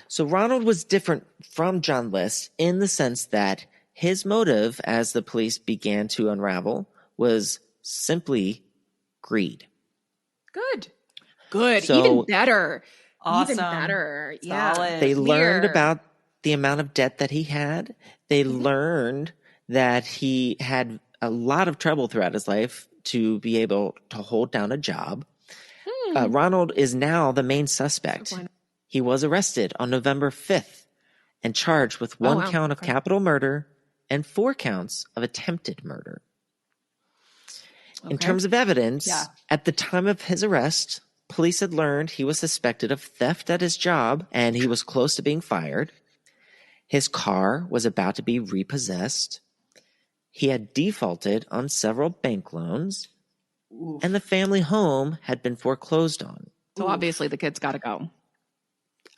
So Ronald was different from John List in the sense that his motive, as the police began to unravel, was simply greed. Good. So, even better. Awesome. Even better. Solid. Yeah. They learned about the amount of debt that he had. They learned that he had a lot of trouble throughout his life to be able to hold down a job. Ronald is now the main suspect. He was arrested on November 5th and charged with one count of capital murder and 4 counts of attempted murder. In terms of evidence, at the time of his arrest, police had learned he was suspected of theft at his job and he was close to being fired. His car was about to be repossessed. He had defaulted on several bank loans. Oof. And the family home had been foreclosed on. So obviously the kid's got to go.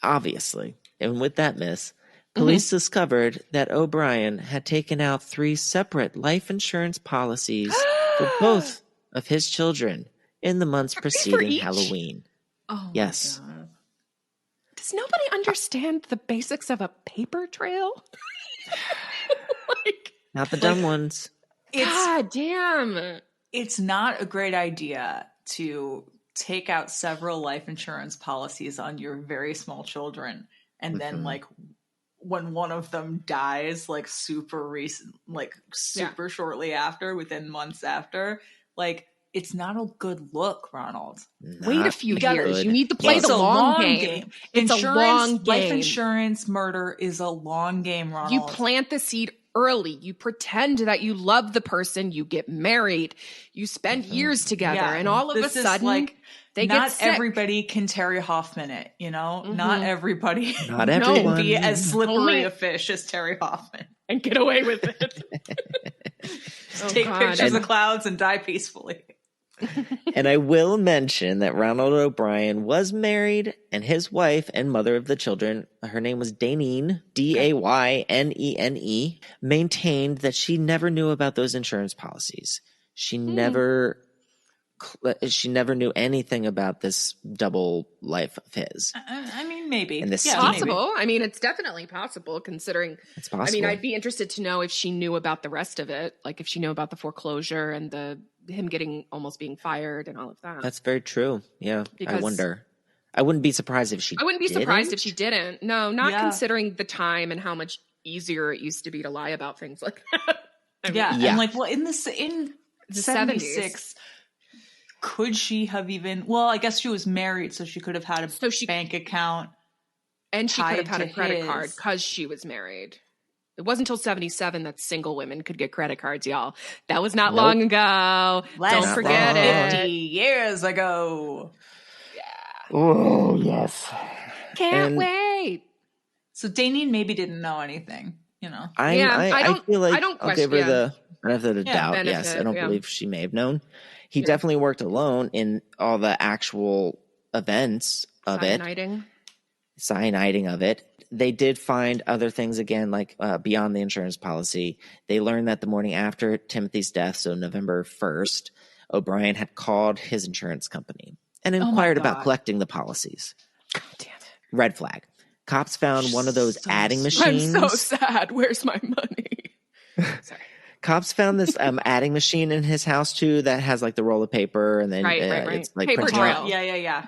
Obviously. And with that, miss, police discovered that O'Brien had taken out 3 separate life insurance policies for both of his children in the months preceding Halloween. Oh, yes. My God. Does nobody understand the basics of a paper trail? Not the dumb ones. God damn. It's not a great idea to take out several life insurance policies on your very small children. And then like when one of them dies, like super recent, like super shortly after, within months after, like it's not a good look, Ronald. Wait a few years. You need to play the long game. It's a long game. Life insurance murder is a long game, Ronald. You plant the seed early. You pretend that you love the person. You get married. You spend years together, and all of a sudden, like, they not get sick. Everybody can Terry Hoffman it, you know. Not everybody. Not everyone can be as slippery a fish as Terry Hoffman and get away with it. Take pictures of clouds and die peacefully. And I will mention that Ronald O'Brien was married, and his wife and mother of the children, her name was Daynene, Daynene, maintained that she never knew about those insurance policies. She never knew anything about this double life of his. I mean, maybe. And this possible. Maybe. I mean, it's definitely possible considering. It's possible. I mean, I'd be interested to know if she knew about the rest of it, like if she knew about the foreclosure and him getting almost being fired and all of that. That's very true. Yeah, because I wonder. I wouldn't be surprised if she I wouldn't be surprised if she didn't. No, not considering the time and how much easier it used to be to lie about things like that. I mean, and like, well, in the 76, could she have even? Well, I guess she was married, so she could have had a bank account, and she could have had a credit card because she was married. It wasn't until 77 that single women could get credit cards, y'all. That was not long ago. Don't forget it. 50 years ago. Yeah. Oh, yes. Can't wait. So Daynene maybe didn't know anything, you know. I feel like I'll give her the benefit of the doubt. Benefit, yes, I don't believe she may have known. He definitely worked alone in all the actual events of cyaniding of it. They did find other things again, like beyond the insurance policy. They learned that the morning after Timothy's death, so November 1st, O'Brien had called his insurance company and inquired about collecting the policies. God damn it. Red flag. Cops found one of those adding machines. I'm so sad. Where's my money? Sorry. Cops found this adding machine in his house too that has like the roll of paper and then it's like paper trail. Yeah.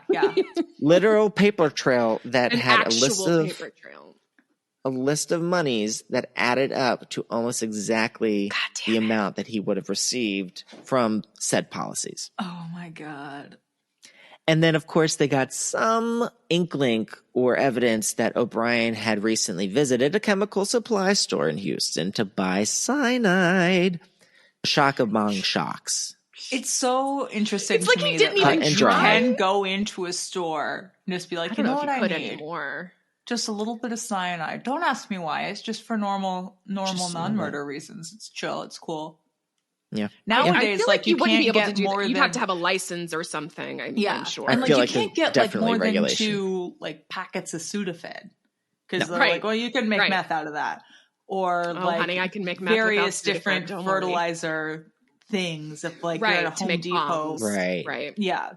Literal paper trail that had a list of monies that added up to almost exactly the amount that he would have received from said policies. Oh my God. And then, of course, they got some inkling or evidence that O'Brien had recently visited a chemical supply store in Houston to buy cyanide. Shock among shocks. It's so interesting to me that you can go into a store and just be like, you know what I need? Anymore. Just a little bit of cyanide. Don't ask me why. It's just for normal non-murder reasons. It's chill. It's cool. Yeah. Nowadays, like you wouldn't can't be able to do more that. You'd than... have to have a license or something. I'm sure. And you can't get like more than 2 like packets of Sudafed because they're like, well, you can make meth out of that, or like, honey, I can make meth various different fertilizer things. If like you're at a Home Depot, right, yeah.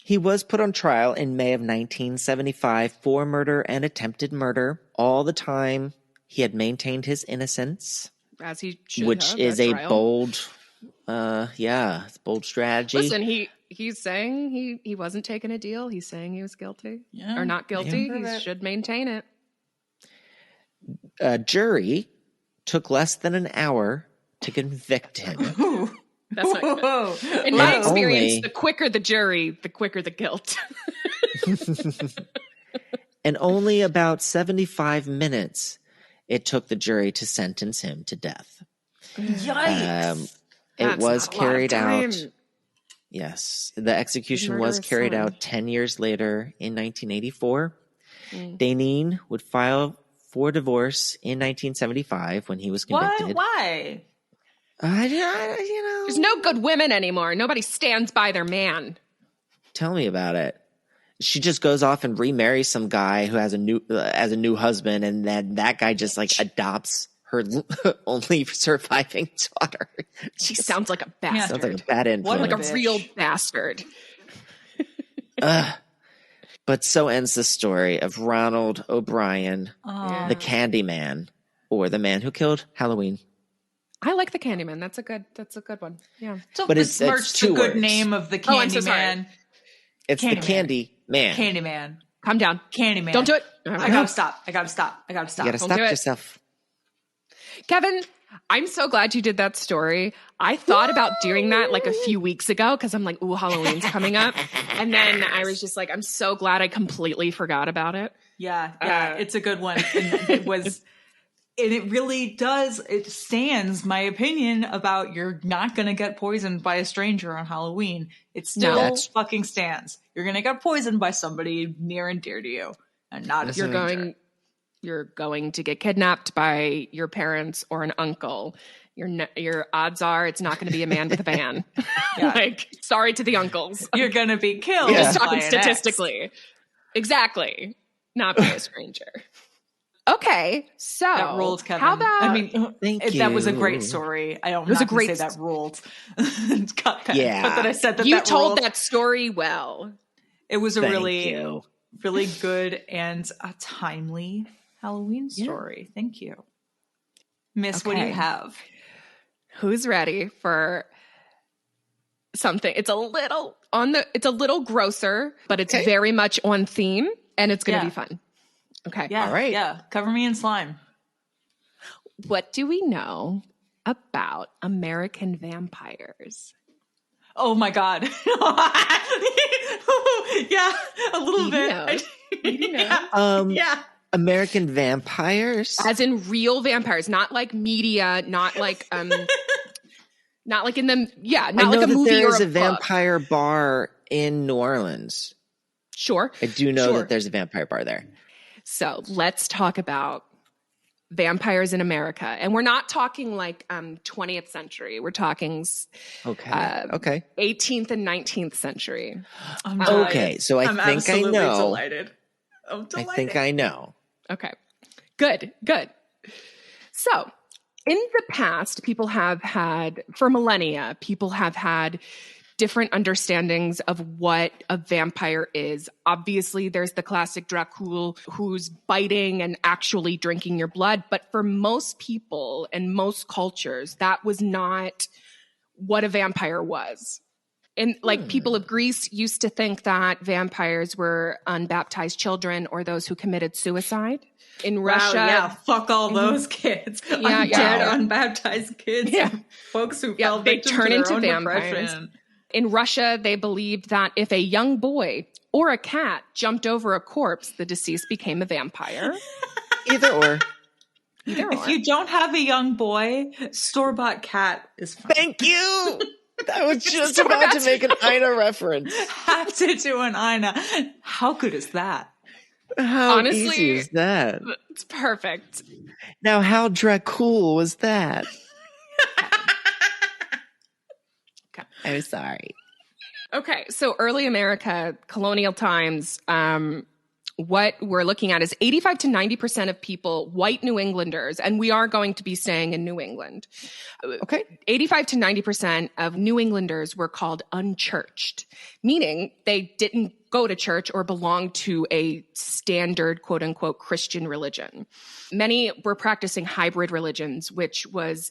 He was put on trial in May of 1975 for murder and attempted murder. All the time, he had maintained his innocence. As he should which have, is a bold Yeah, it's bold strategy. Listen, he's saying he wasn't taking a deal. He's saying he was guilty or not guilty. He should maintain it. A jury took less than an hour to convict him. That's not good. In my experience, the quicker the jury, the quicker the guilt. And only about 75 minutes it took the jury to sentence him to death. Yikes. It was carried out. Yes. The execution was carried out 10 years later in 1984. Daneen would file for divorce in 1975 when he was convicted. Why? There's no good women anymore. Nobody stands by their man. Tell me about it. She just goes off and remarries some guy who has a new husband, and then that guy just like adopts her only surviving daughter. She sounds like a bastard. Sounds like a bad influence. Like a real bastard. But so ends the story of Ronald O'Brien, the Candyman, or the man who killed Halloween. I like the Candyman. That's a good one. Yeah. So but it's the good name of the Candyman. It's the Candy Man. Candyman. Calm down. Candyman. Don't do it. I gotta stop. You gotta stop yourself. Kevin, I'm so glad you did that story. I thought about doing that like a few weeks ago because I'm like, ooh, Halloween's coming up. And then I was just like, I'm so glad I completely forgot about it. Yeah, it's a good one. And it really does. It stands my opinion about you're not going to get poisoned by a stranger on Halloween. It still fucking stands. You're going to get poisoned by somebody near and dear to you and not a stranger. You're going to get kidnapped by your parents or an uncle. Your odds are it's not going to be a man with a van. Like, sorry to the uncles. You're going to be killed. Just talking statistically. Exactly. Not by a stranger. Okay, so that ruled, Kevin. How about? I mean, thank you. That was a great story. I don't. It was a great. Say that ruled. Cut that. Yeah, but that I said that you that told ruled. that story well. It was a really good and a timely Halloween story. Thank you, Miss. Okay. What do you have? Who's ready for something? It's a little grosser, but it's very much on theme, and it's going to be fun. Okay. Yeah. All right. Yeah. Cover me in slime. What do we know about American vampires? Oh my God. Yeah. A little bit. Yeah. American vampires? As in real vampires, not like media, not like not like in the not like a movie there or is a a vampire bar in New Orleans. Sure. I do know that there's a vampire bar there. So let's talk about vampires in America. And we're not talking like 20th century. We're talking 18th and 19th century. Okay, so I think I know. Delighted. I'm delighted. I think I know. Okay, good. So in the past, people have had, for millennia, people have had different understandings of what a vampire is. Obviously, there's the classic Dracul who's biting and actually drinking your blood. But for most people and most cultures, that was not what a vampire was. And like people of Greece used to think that vampires were unbaptized children or those who committed suicide. In Russia, fuck all those kids. Dead, unbaptized kids. Yeah. Folks who fell victim to their own depression. In Russia, they believed that if a young boy or a cat jumped over a corpse, the deceased became a vampire. Either or. If you don't have a young boy, store-bought cat is fine. Thank you. I was just about to make an Ina reference. Have to do an Ina. How good is that? How easy is that? It's perfect. Now, how Dracul was that? Okay. I'm sorry. Okay, so early America, colonial times, what we're looking at is 85 to 90% of people, white New Englanders, and we are going to be staying in New England. Okay. 85 to 90% of New Englanders were called unchurched, meaning they didn't go to church or belong to a standard, quote unquote, Christian religion. Many were practicing hybrid religions, which was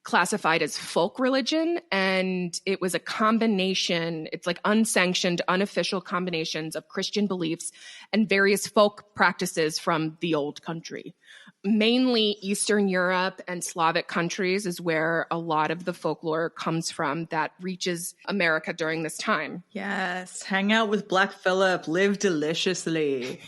classified as folk religion, and it was a combination, it's like unsanctioned, unofficial combinations of Christian beliefs and various folk practices from the old country. Mainly Eastern Europe and Slavic countries is where a lot of the folklore comes from that reaches America during this time. Yes, hang out with Black Phillip, live deliciously.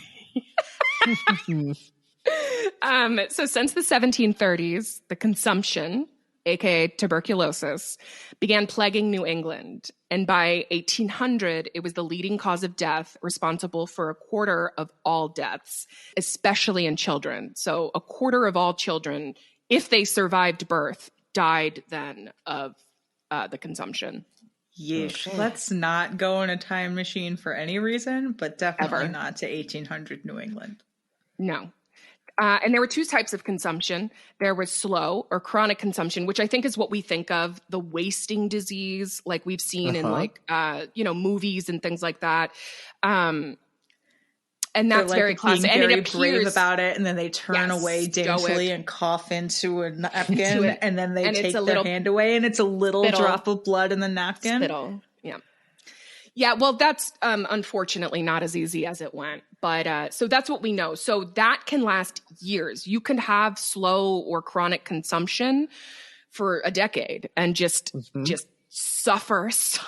So since the 1730s, the consumption, aka tuberculosis, began plaguing New England. And by 1800, it was the leading cause of death, responsible for a quarter of all deaths, especially in children. So a quarter of all children, if they survived birth, died then of the consumption. Yeesh. Okay. Let's not go in a time machine for any reason, but definitely not to 1800 New England. No. And there were two types of consumption. There was slow or chronic consumption, which I think is what we think of, the wasting disease, like we've seen in like, movies and things like that. And that's very classic. And it appears brave about it, and then they turn away daintily and cough into a napkin, and then they take their hand away, and it's a little drop of blood in the napkin. Spittle. Yeah. Yeah, well, that's unfortunately not as easy as it went. But so that's what we know. So that can last years. You can have slow or chronic consumption for a decade and just suffer. It's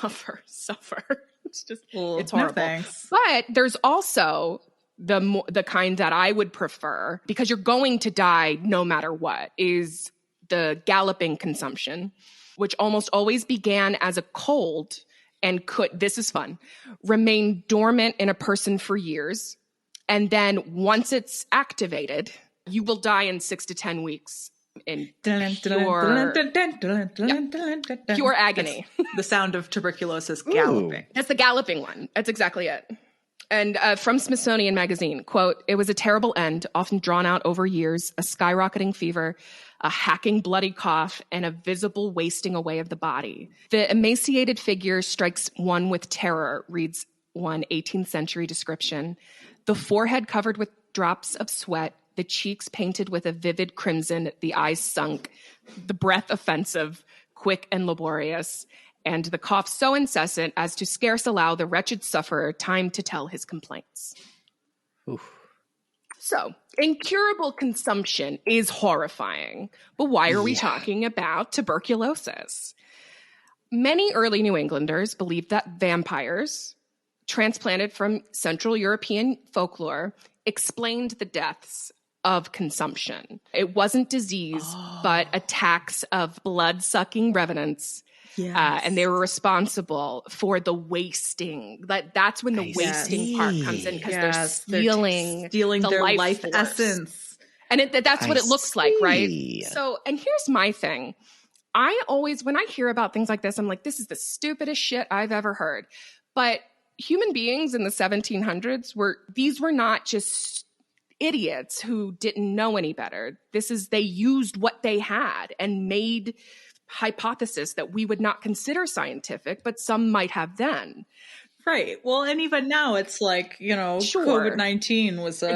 just, it's horrible. No, but there's also the kind that I would prefer, because you're going to die no matter what, is the galloping consumption, which almost always began as a cold and could, this is fun, remain dormant in a person for years. And then once it's activated, you will die in 6 to 10 weeks in pure agony. The sound of tuberculosis galloping. That's the galloping one. That's exactly it. And from Smithsonian Magazine, quote, "It was a terrible end, often drawn out over years, a skyrocketing fever, a hacking bloody cough, and a visible wasting away of the body. The emaciated figure strikes one with terror," reads one 18th century description. "The forehead covered with drops of sweat, the cheeks painted with a vivid crimson, the eyes sunk, the breath offensive, quick and laborious, and the cough so incessant as to scarce allow the wretched sufferer time to tell his complaints." Oof. So, incurable consumption is horrifying, but why are we talking about tuberculosis? Many early New Englanders believed that vampires, transplanted from Central European folklore, explained the deaths of consumption. It wasn't disease, but attacks of blood-sucking revenants. Yes. And they were responsible for the wasting. That's when the wasting part comes in, because they're stealing the their life force. Essence. And that's what it looks like, right? So, and here's my thing. I always, when I hear about things like this, I'm like, this is the stupidest shit I've ever heard. But human beings in the 1700s were not just idiots who didn't know any better. They used what they had and made hypothesis that we would not consider scientific, but some might have then. Right. Well, and even now it's like, COVID-19 was a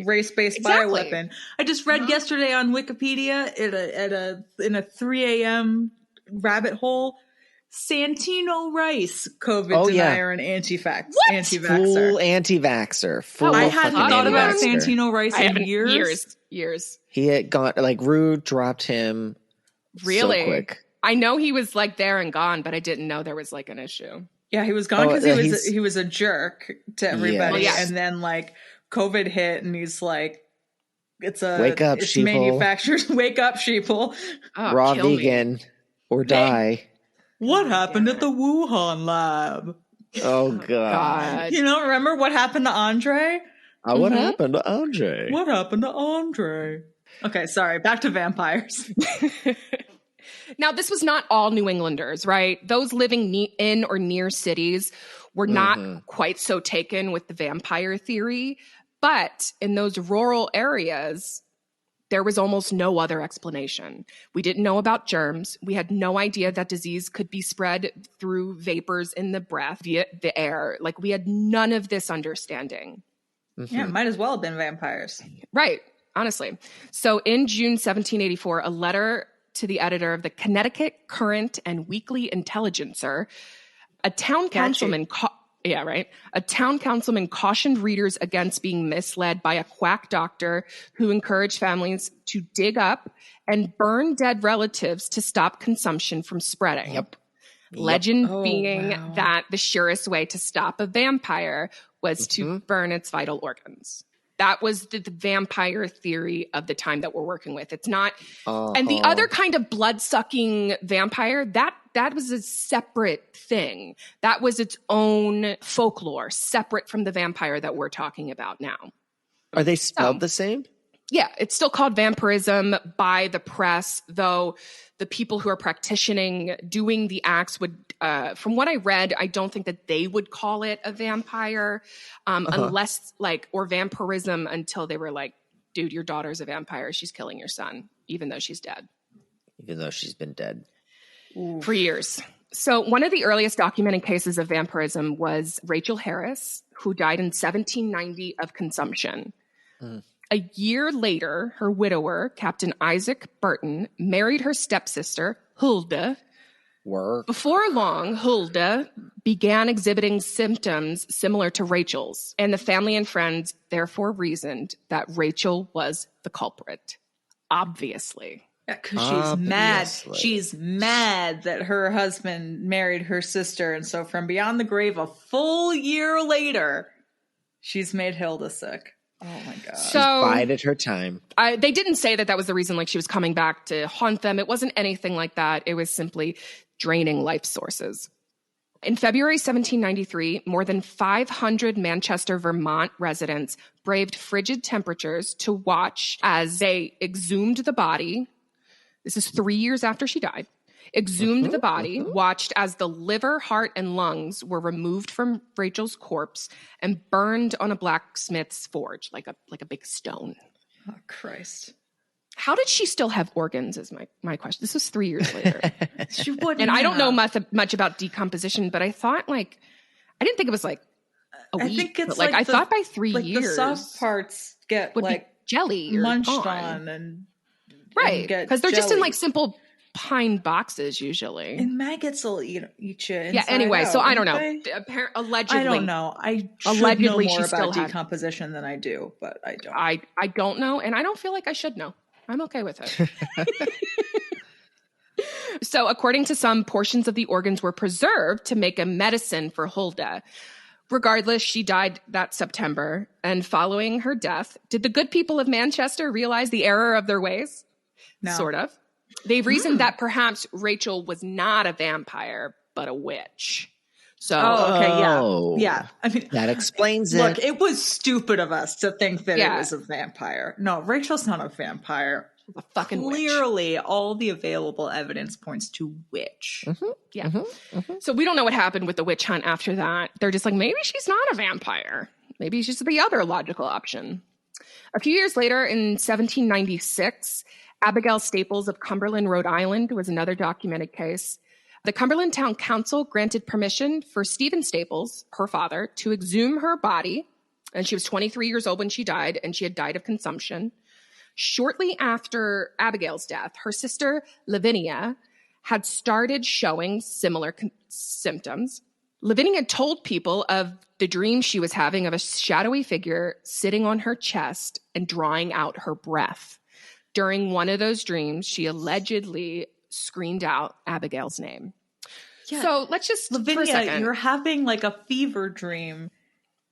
race-based bioweapon. I just read yesterday on Wikipedia in a 3 a.m. rabbit hole, Santino Rice, COVID denier and anti-vaxxer. Full anti-vaxxer. I hadn't thought about Santino Rice in years. He had gone, Rue dropped him really so quick. I know he was there and gone, but I didn't know there was an issue. Yeah, he was gone because he was a jerk to everybody. Yeah. And then COVID hit and he's like, wake up, sheeple. Manufacturers, wake up, sheeple. Oh, raw vegan or die. What happened at the Wuhan lab? Oh, God. Remember what happened to Andre? What happened to Andre? What happened to Andre? Okay, sorry. Back to vampires. Now, this was not all New Englanders, right? Those living in or near cities were not quite so taken with the vampire theory. But in those rural areas, there was almost no other explanation. We didn't know about germs. We had no idea that disease could be spread through vapors in the breath, via the air. We had none of this understanding. Mm-hmm. Yeah, might as well have been vampires. Right, honestly. So in June 1784, a letter to the editor of the Connecticut Current and Weekly Intelligencer, a town councilman cautioned readers against being misled by a quack doctor who encouraged families to dig up and burn dead relatives to stop consumption from spreading. Legend being that the surest way to stop a vampire was to burn its vital organs. That was the vampire theory of the time that we're working with. It's not, and the other kind of blood-sucking vampire, that was a separate thing. That was its own folklore, separate from the vampire that we're talking about now. Are they spelled the same? Yeah, it's still called vampirism by the press, though the people who are practicing doing the acts would, from what I read, I don't think that they would call it a vampire unless or vampirism until they were like, dude, your daughter's a vampire. She's killing your son, even though she's dead. Even though she's been dead. For years. So one of the earliest documented cases of vampirism was Rachel Harris, who died in 1790 of consumption. A year later, her widower, Captain Isaac Burton, married her stepsister, Hulda. Before long, Hulda began exhibiting symptoms similar to Rachel's, and the family and friends therefore reasoned that Rachel was the culprit. Obviously. Yeah, because she's mad. She's mad that her husband married her sister, and so from beyond the grave, a full year later, she's made Hilda sick. Oh my God. So, she's bided her time. They didn't say that was the reason, like she was coming back to haunt them. It wasn't anything like that. It was simply draining life sources. In February 1793, more than 500 Manchester, Vermont residents braved frigid temperatures to watch as they exhumed the body. This is 3 years after she died. Exhumed the body, watched as the liver, heart, and lungs were removed from Rachel's corpse and burned on a blacksmith's forge, like a big stone. Oh, Christ. How did she still have organs is my question. This was 3 years later. She wouldn't and I don't know much about decomposition, but I thought I didn't think it was like a week. Think it's but I thought by 3 years. The soft parts get would be jelly or munched gone. and right. Because they're just in like simple pine boxes usually. And maggots will eat you. Yeah, anyway, so I don't know. Allegedly. I don't know. I allegedly know more about decomposition than I do, but I don't. I don't know, and I don't feel like I should know. I'm okay with it. So according to some, portions of the organs were preserved to make a medicine for Hulda. Regardless, she died that September, and following her death, did the good people of Manchester realize the error of their ways? No. Sort of. They've reasoned that perhaps Rachel was not a vampire, but a witch. So, yeah. I mean, that explains it. Look, it was stupid of us to think that it was a vampire. No, Rachel's not a vampire. A fucking Clearly, witch. all the available evidence points to witch. Yeah. So we don't know what happened with the witch hunt after that. They're just like, maybe she's not a vampire. Maybe she's the other logical option. A few years later, in 1796, Abigail Staples of Cumberland, Rhode Island was another documented case. The Cumberland Town Council granted permission for Stephen Staples, her father, to exhume her body. And she was 23 years old when she died, and she had died of consumption. Shortly after Abigail's death, her sister Lavinia had started showing similar symptoms. Lavinia told people of the dream she was having of a shadowy figure sitting on her chest and drawing out her breath. During one of those dreams, she allegedly screamed out Abigail's name. Yeah. So let's just, Lavinia, for a second. You're having like a fever dream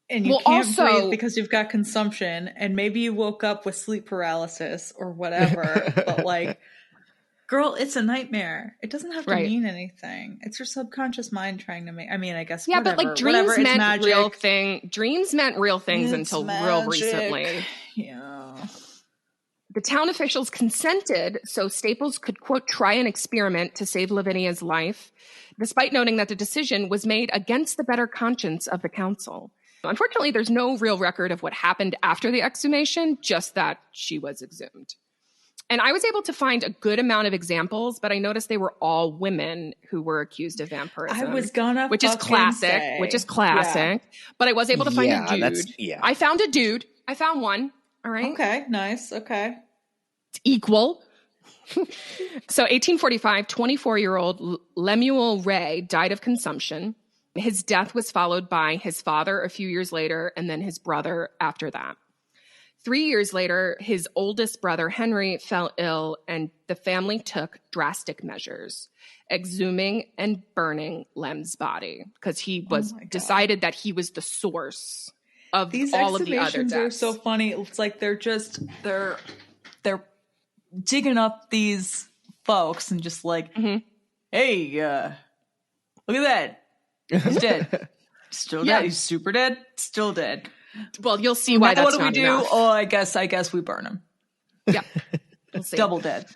and you can't breathe because you've got consumption, and maybe you woke up with sleep paralysis or whatever, but like, girl, it's a nightmare. It doesn't have to mean anything. It's your subconscious mind trying to make, I mean, I guess, yeah, whatever, but like dreams meant magic. real thing. Dreams meant real things until real recently. Yeah. The town officials consented so Staples could, quote, try an experiment to save Lavinia's life, despite noting that the decision was made against the better conscience of the council. Unfortunately, there's no real record of what happened after the exhumation, just that she was exhumed. And I was able to find a good amount of examples, but I noticed they were all women who were accused of vampirism. I was gonna which is classic. Yeah. But I was able to find a dude. I found a dude. I found one. All right. Okay. Nice. Okay. It's equal. So 1845, 24-year-old Lemuel Ray died of consumption. His death was followed by his father a few years later, and then his brother after that. 3 years later, his oldest brother, Henry, fell ill, and the family took drastic measures, exhuming and burning Lem's body because he was decided that he was the source of all of the other deaths. These exhumations are so funny. It's like they're digging up these folks and just like, hey, look at that. He's dead. Still dead. He's super dead. Still dead. Well, you'll see why that's not enough. Oh, I guess we burn him. Yeah. We'll see. Double dead.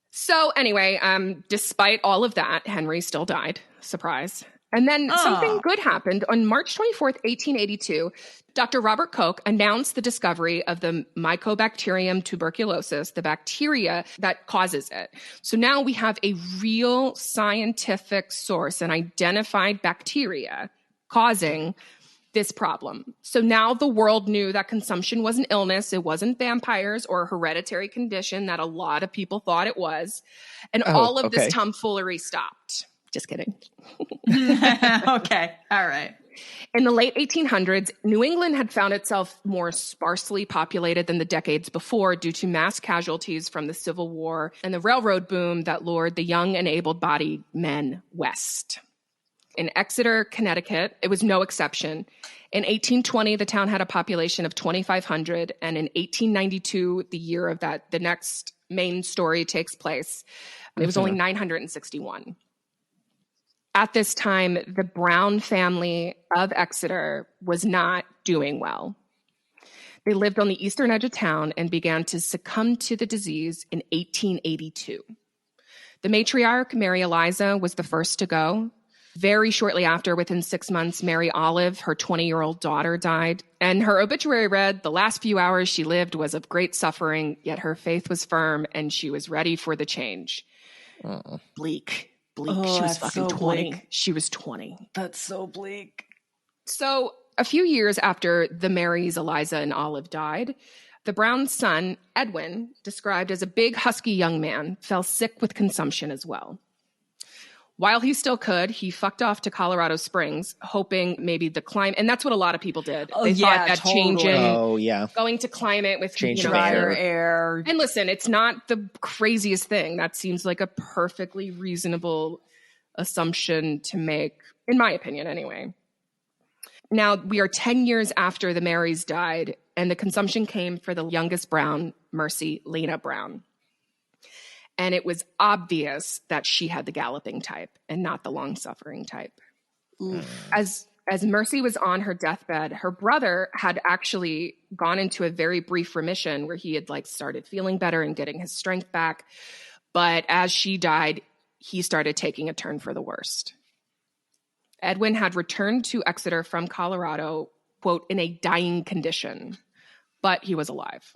So anyway, despite all of that, Henry still died. Surprise. And then something good happened. On March 24th, 1882, Dr. Robert Koch announced the discovery of the Mycobacterium tuberculosis, the bacteria that causes it. So now we have a real scientific source, an identified bacteria causing this problem. So now the world knew that consumption was an illness. It wasn't vampires or a hereditary condition that a lot of people thought it was. And all of this tomfoolery stopped. Just kidding. Okay. All right. In the late 1800s, New England had found itself more sparsely populated than the decades before due to mass casualties from the Civil War and the railroad boom that lured the young and able-bodied men west. In Exeter, Connecticut, it was no exception. In 1820, the town had a population of 2,500, and in 1892, the year of that, the next main story takes place, it was only 961. At this time, the Brown family of Exeter was not doing well. They lived on the eastern edge of town and began to succumb to the disease in 1882. The matriarch, Mary Eliza, was the first to go. Very shortly after, within 6 months, Mary Olive, her 20-year-old daughter, died. And her obituary read, "The last few hours she lived was of great suffering, yet her faith was firm and she was ready for the change." Bleak. She was fucking 20. Bleak. She was 20. That's so bleak. So a few years after the Marys, Eliza, and Olive died, the Brown's son, Edwin, described as a big, husky young man, fell sick with consumption as well. While he still could, he fucked off to Colorado Springs, hoping maybe the climate, and that's what a lot of people did. They thought that changing, going to climate with drier air. And listen, it's not the craziest thing. That seems like a perfectly reasonable assumption to make, in my opinion, anyway. Now, we are 10 years after the Marys died, and the consumption came for the youngest Brown, Mercy Lena Brown. And it was obvious that she had the galloping type and not the long-suffering type. As Mercy was on her deathbed, her brother had actually gone into a very brief remission where he had started feeling better and getting his strength back. But as she died, he started taking a turn for the worst. Edwin had returned to Exeter from Colorado, quote, in a dying condition, but he was alive.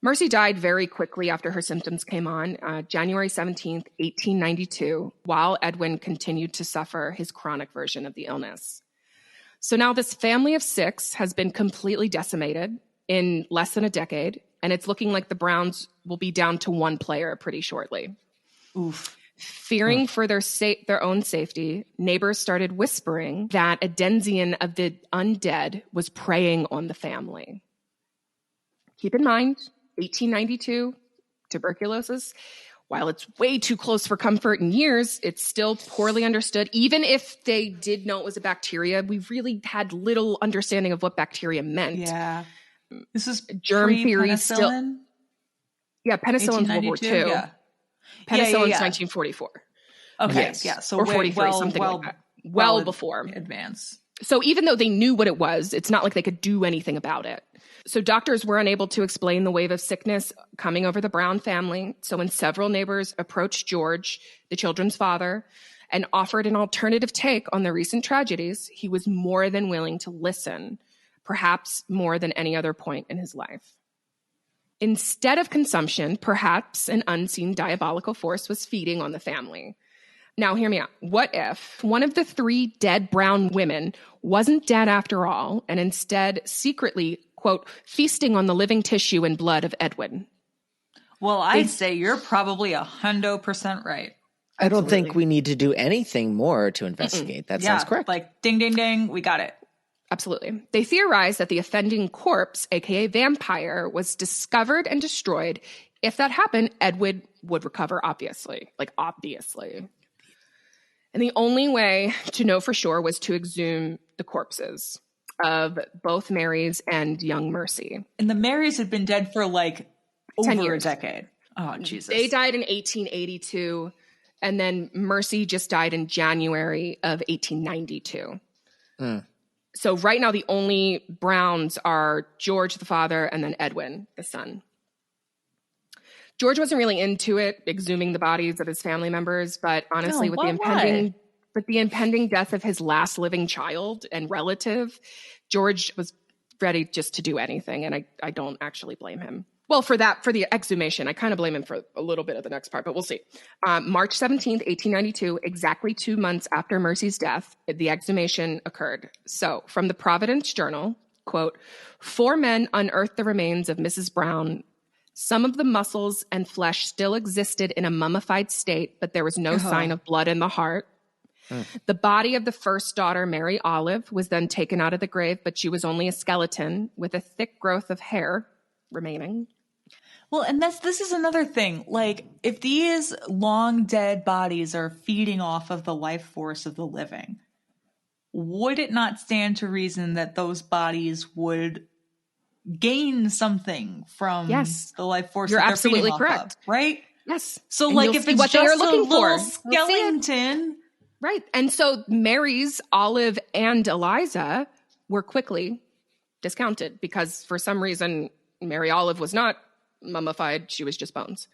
Mercy died very quickly after her symptoms came on, January 17th, 1892, while Edwin continued to suffer his chronic version of the illness. So now this family of 6 has been completely decimated in less than a decade, and it's looking like the Browns will be down to 1 player pretty shortly. Oof. Fearing for their own safety, neighbors started whispering that a denizen of the undead was preying on the family. Keep in mind, 1892, tuberculosis, while it's way too close for comfort in years, it's still poorly understood. Even if they did know it was a bacteria, we really had little understanding of what bacteria meant. Yeah. This is germ theory still. Yeah, penicillin's World War II. Yeah. Penicillin's 1944. Okay, yes. Yeah. So or 43, something like that. Well before. Advance. So even though they knew what it was, it's not like they could do anything about it. So doctors were unable to explain the wave of sickness coming over the Brown family. So when several neighbors approached George, the children's father, and offered an alternative take on the recent tragedies, he was more than willing to listen, perhaps more than any other point in his life. Instead of consumption, perhaps an unseen diabolical force was feeding on the family. Now, hear me out. What if one of the 3 dead Brown women wasn't dead after all, and instead secretly, quote, feasting on the living tissue and blood of Edwin? Well, I'd say you're probably 100% right. I don't think we need to do anything more to investigate. That sounds correct. Like ding, ding, ding. We got it. Absolutely. They theorized that the offending corpse, aka vampire, was discovered and destroyed. If that happened, Edwin would recover, obviously. Like, obviously. And the only way to know for sure was to exhume the corpses of both Marys and young Mercy. And the Marys had been dead for like 10 over years. A decade. Oh, Jesus. They died in 1882, and then Mercy just died in January of 1892. So right now, the only Browns are George, the father, and then Edwin, the son. George wasn't really into it, exhuming the bodies of his family members, but honestly, with the impending death of his last living child and relative, George was ready just to do anything, and I don't actually blame him. Well, for the exhumation, I kind of blame him for a little bit of the next part, but we'll see. March 17th, 1892, exactly 2 months after Mercy's death, the exhumation occurred. So, from the Providence Journal, quote, 4 men unearthed the remains of Mrs. Brown. Some of the muscles and flesh still existed in a mummified state, but there was no sign of blood in the heart. The body of the first daughter, Mary Olive, was then taken out of the grave, but she was only a skeleton with a thick growth of hair remaining. Well, and this is another thing. Like, if these long dead bodies are feeding off of the life force of the living, would it not stand to reason that those bodies would gain something from the life force? You're that they're absolutely feeding off correct. Of, right? Yes. So, and like, if it's what just they are looking a little for, skeleton, right? And so Mary's, Olive, and Eliza were quickly discounted because for some reason Mary Olive was not mummified; she was just bones.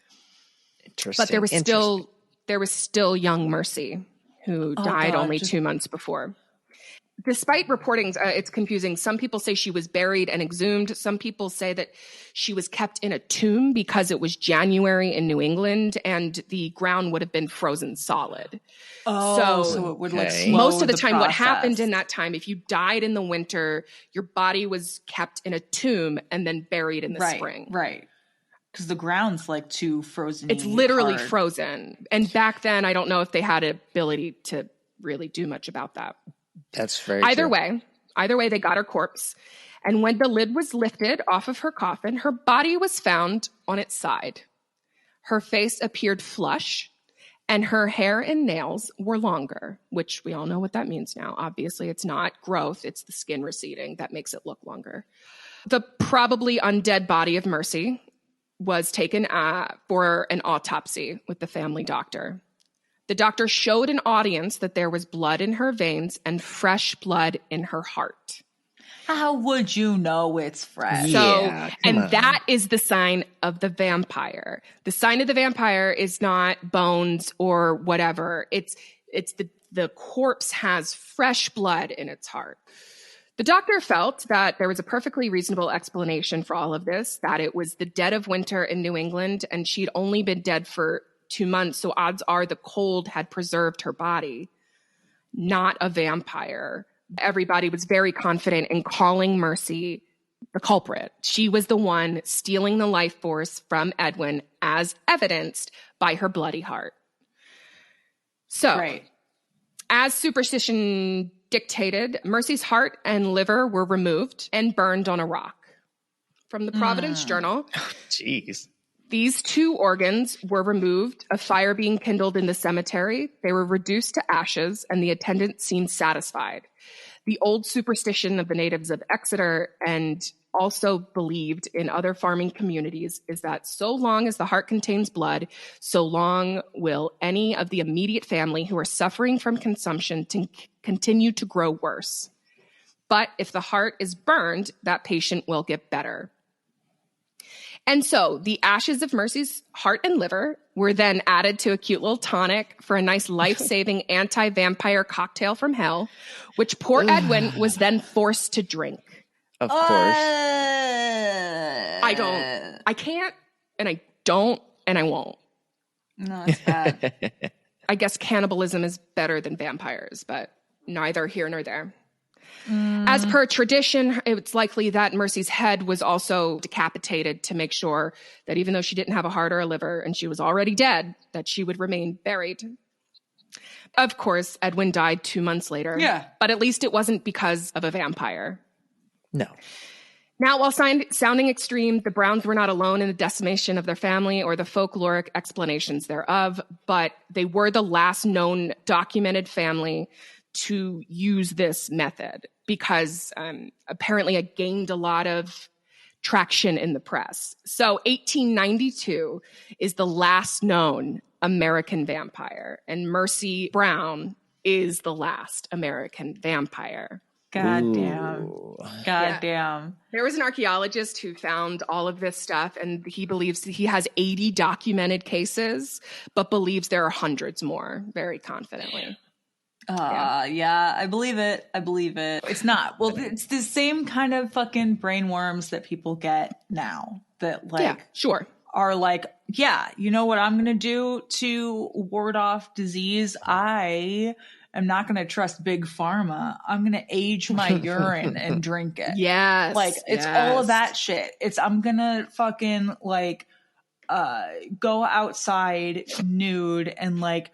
Interesting. But there was still young Mercy, who died only 2 months before. Despite reportings, it's confusing. Some people say she was buried and exhumed. Some people say that she was kept in a tomb because it was January in New England and the ground would have been frozen solid. So it would like slow most of the time, process. what happened in that time, if you died in the winter, your body was kept in a tomb and then buried in the spring. Right. Because the ground's like too frozen. It's literally frozen. And back then, I don't know if they had an ability to really do much about that. That's very Either true. way, they got her corpse. And when the lid was lifted off of her coffin, her body was found on its side. Her face appeared flush, and her hair and nails were longer, which we all know what that means now. Obviously, it's not growth. It's the skin receding that makes it look longer. The probably undead body of Mercy was taken for an autopsy with the family doctor. The doctor showed an audience that there was blood in her veins and fresh blood in her heart. How would you know it's fresh? That is the sign of the vampire. The sign of the vampire is not bones or whatever. It's the corpse has fresh blood in its heart. The doctor felt that there was a perfectly reasonable explanation for all of this, that it was the dead of winter in New England and she'd only been dead for 2 months, so odds are the cold had preserved her body, not a vampire. Everybody was very confident in calling Mercy the culprit. She was the one stealing the life force from Edwin, as evidenced by her bloody heart. So, as superstition dictated, Mercy's heart and liver were removed and burned on a rock. From the Providence Journal. Oh, jeez. These 2 organs were removed, a fire being kindled in the cemetery. They were reduced to ashes, and the attendants seemed satisfied. The old superstition of the natives of Exeter, and also believed in other farming communities, is that so long as the heart contains blood, so long will any of the immediate family who are suffering from consumption continue to grow worse. But if the heart is burned, that patient will get better. And so the ashes of Mercy's heart and liver were then added to a cute little tonic for a nice life-saving anti-vampire cocktail from hell, which poor Edwin was then forced to drink. Of course. I can't, and I don't, and I won't. No, it's bad. I guess cannibalism is better than vampires, but neither here nor there. As per tradition, it's likely that Mercy's head was also decapitated to make sure that even though she didn't have a heart or a liver and she was already dead, that she would remain buried. Of course, Edwin died 2 months later. Yeah. But at least it wasn't because of a vampire. No. Now, while sounding extreme, the Browns were not alone in the decimation of their family or the folkloric explanations thereof, but they were the last known documented family to use this method because apparently it gained a lot of traction in the press. So 1892 is the last known American vampire, and Mercy Brown is the last American vampire. God damn. There was an archaeologist who found all of this stuff, and he believes he has 80 documented cases, but believes there are hundreds more, very confidently. Yeah, I believe it. It's not. Well, it's the same kind of fucking brainworms that people get now that are like, yeah, you know what I'm going to do to ward off disease? I am not going to trust big pharma. I'm going to age my urine and drink it. Yes. Like it's all of that shit. I'm going to fucking like, go outside nude and like,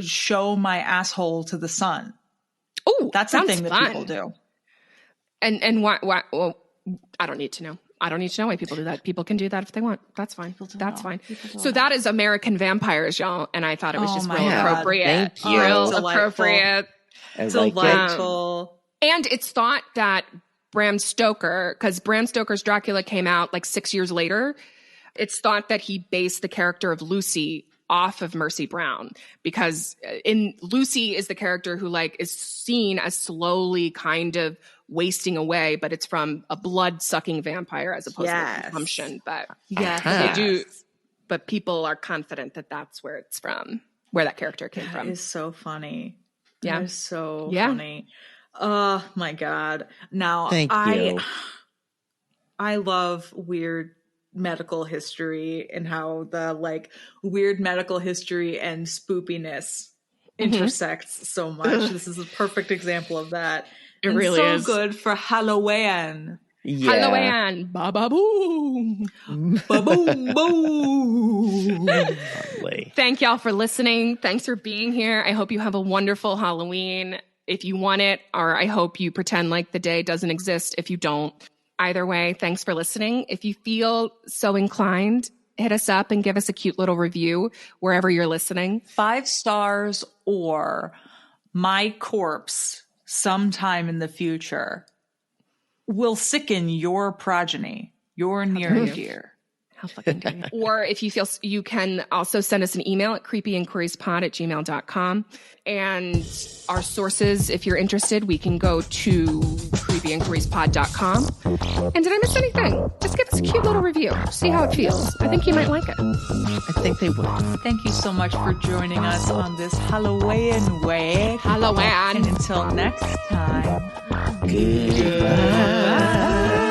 show my asshole to the sun. Oh, that's the thing that people do. And why? Well, I don't need to know. I don't need to know why people do that. People can do that if they want. That's fine. That's fine. So that is American Vampires, y'all. And I thought it was just real appropriate. Thank you. Real Delightful. appropriate. Delightful. And it's thought that Bram Stoker, because Bram Stoker's Dracula came out like 6 years later, it's thought that he based the character of Lucy off of Mercy Brown, because Lucy is the character who like is seen as slowly kind of wasting away, but it's from a blood-sucking vampire as opposed to consumption. But they do. But people are confident that that's where it's from, where that character came from. That is so funny. Yeah, that is so funny. Oh my God! Now Thank you. I love weird medical history and how the like weird medical history and spoopiness intersects so much. This is a perfect example of that. It really so is good for Halloween. Yeah. Halloween, ba-ba-boom, Ba-boom-boom. Lovely. Thank y'all for listening. Thanks for being here. I hope you have a wonderful Halloween if you want it, or I hope you pretend like the day doesn't exist if you don't. Either way, thanks for listening. If you feel so inclined, hit us up and give us a cute little review wherever you're listening. 5 stars or my corpse sometime in the future will sicken your progeny, your near and dear. How fucking dare you? Or if you feel, you can also send us an email at creepyinquiriespod@gmail.com. And our sources, if you're interested, we can go to creepyinquiriespod.com. And did I miss anything? Just give us a cute little review. See how it feels. I think you might like it. I think they would. Thank you so much for joining us on this Halloween way. Halloween. And until next time. Goodbye.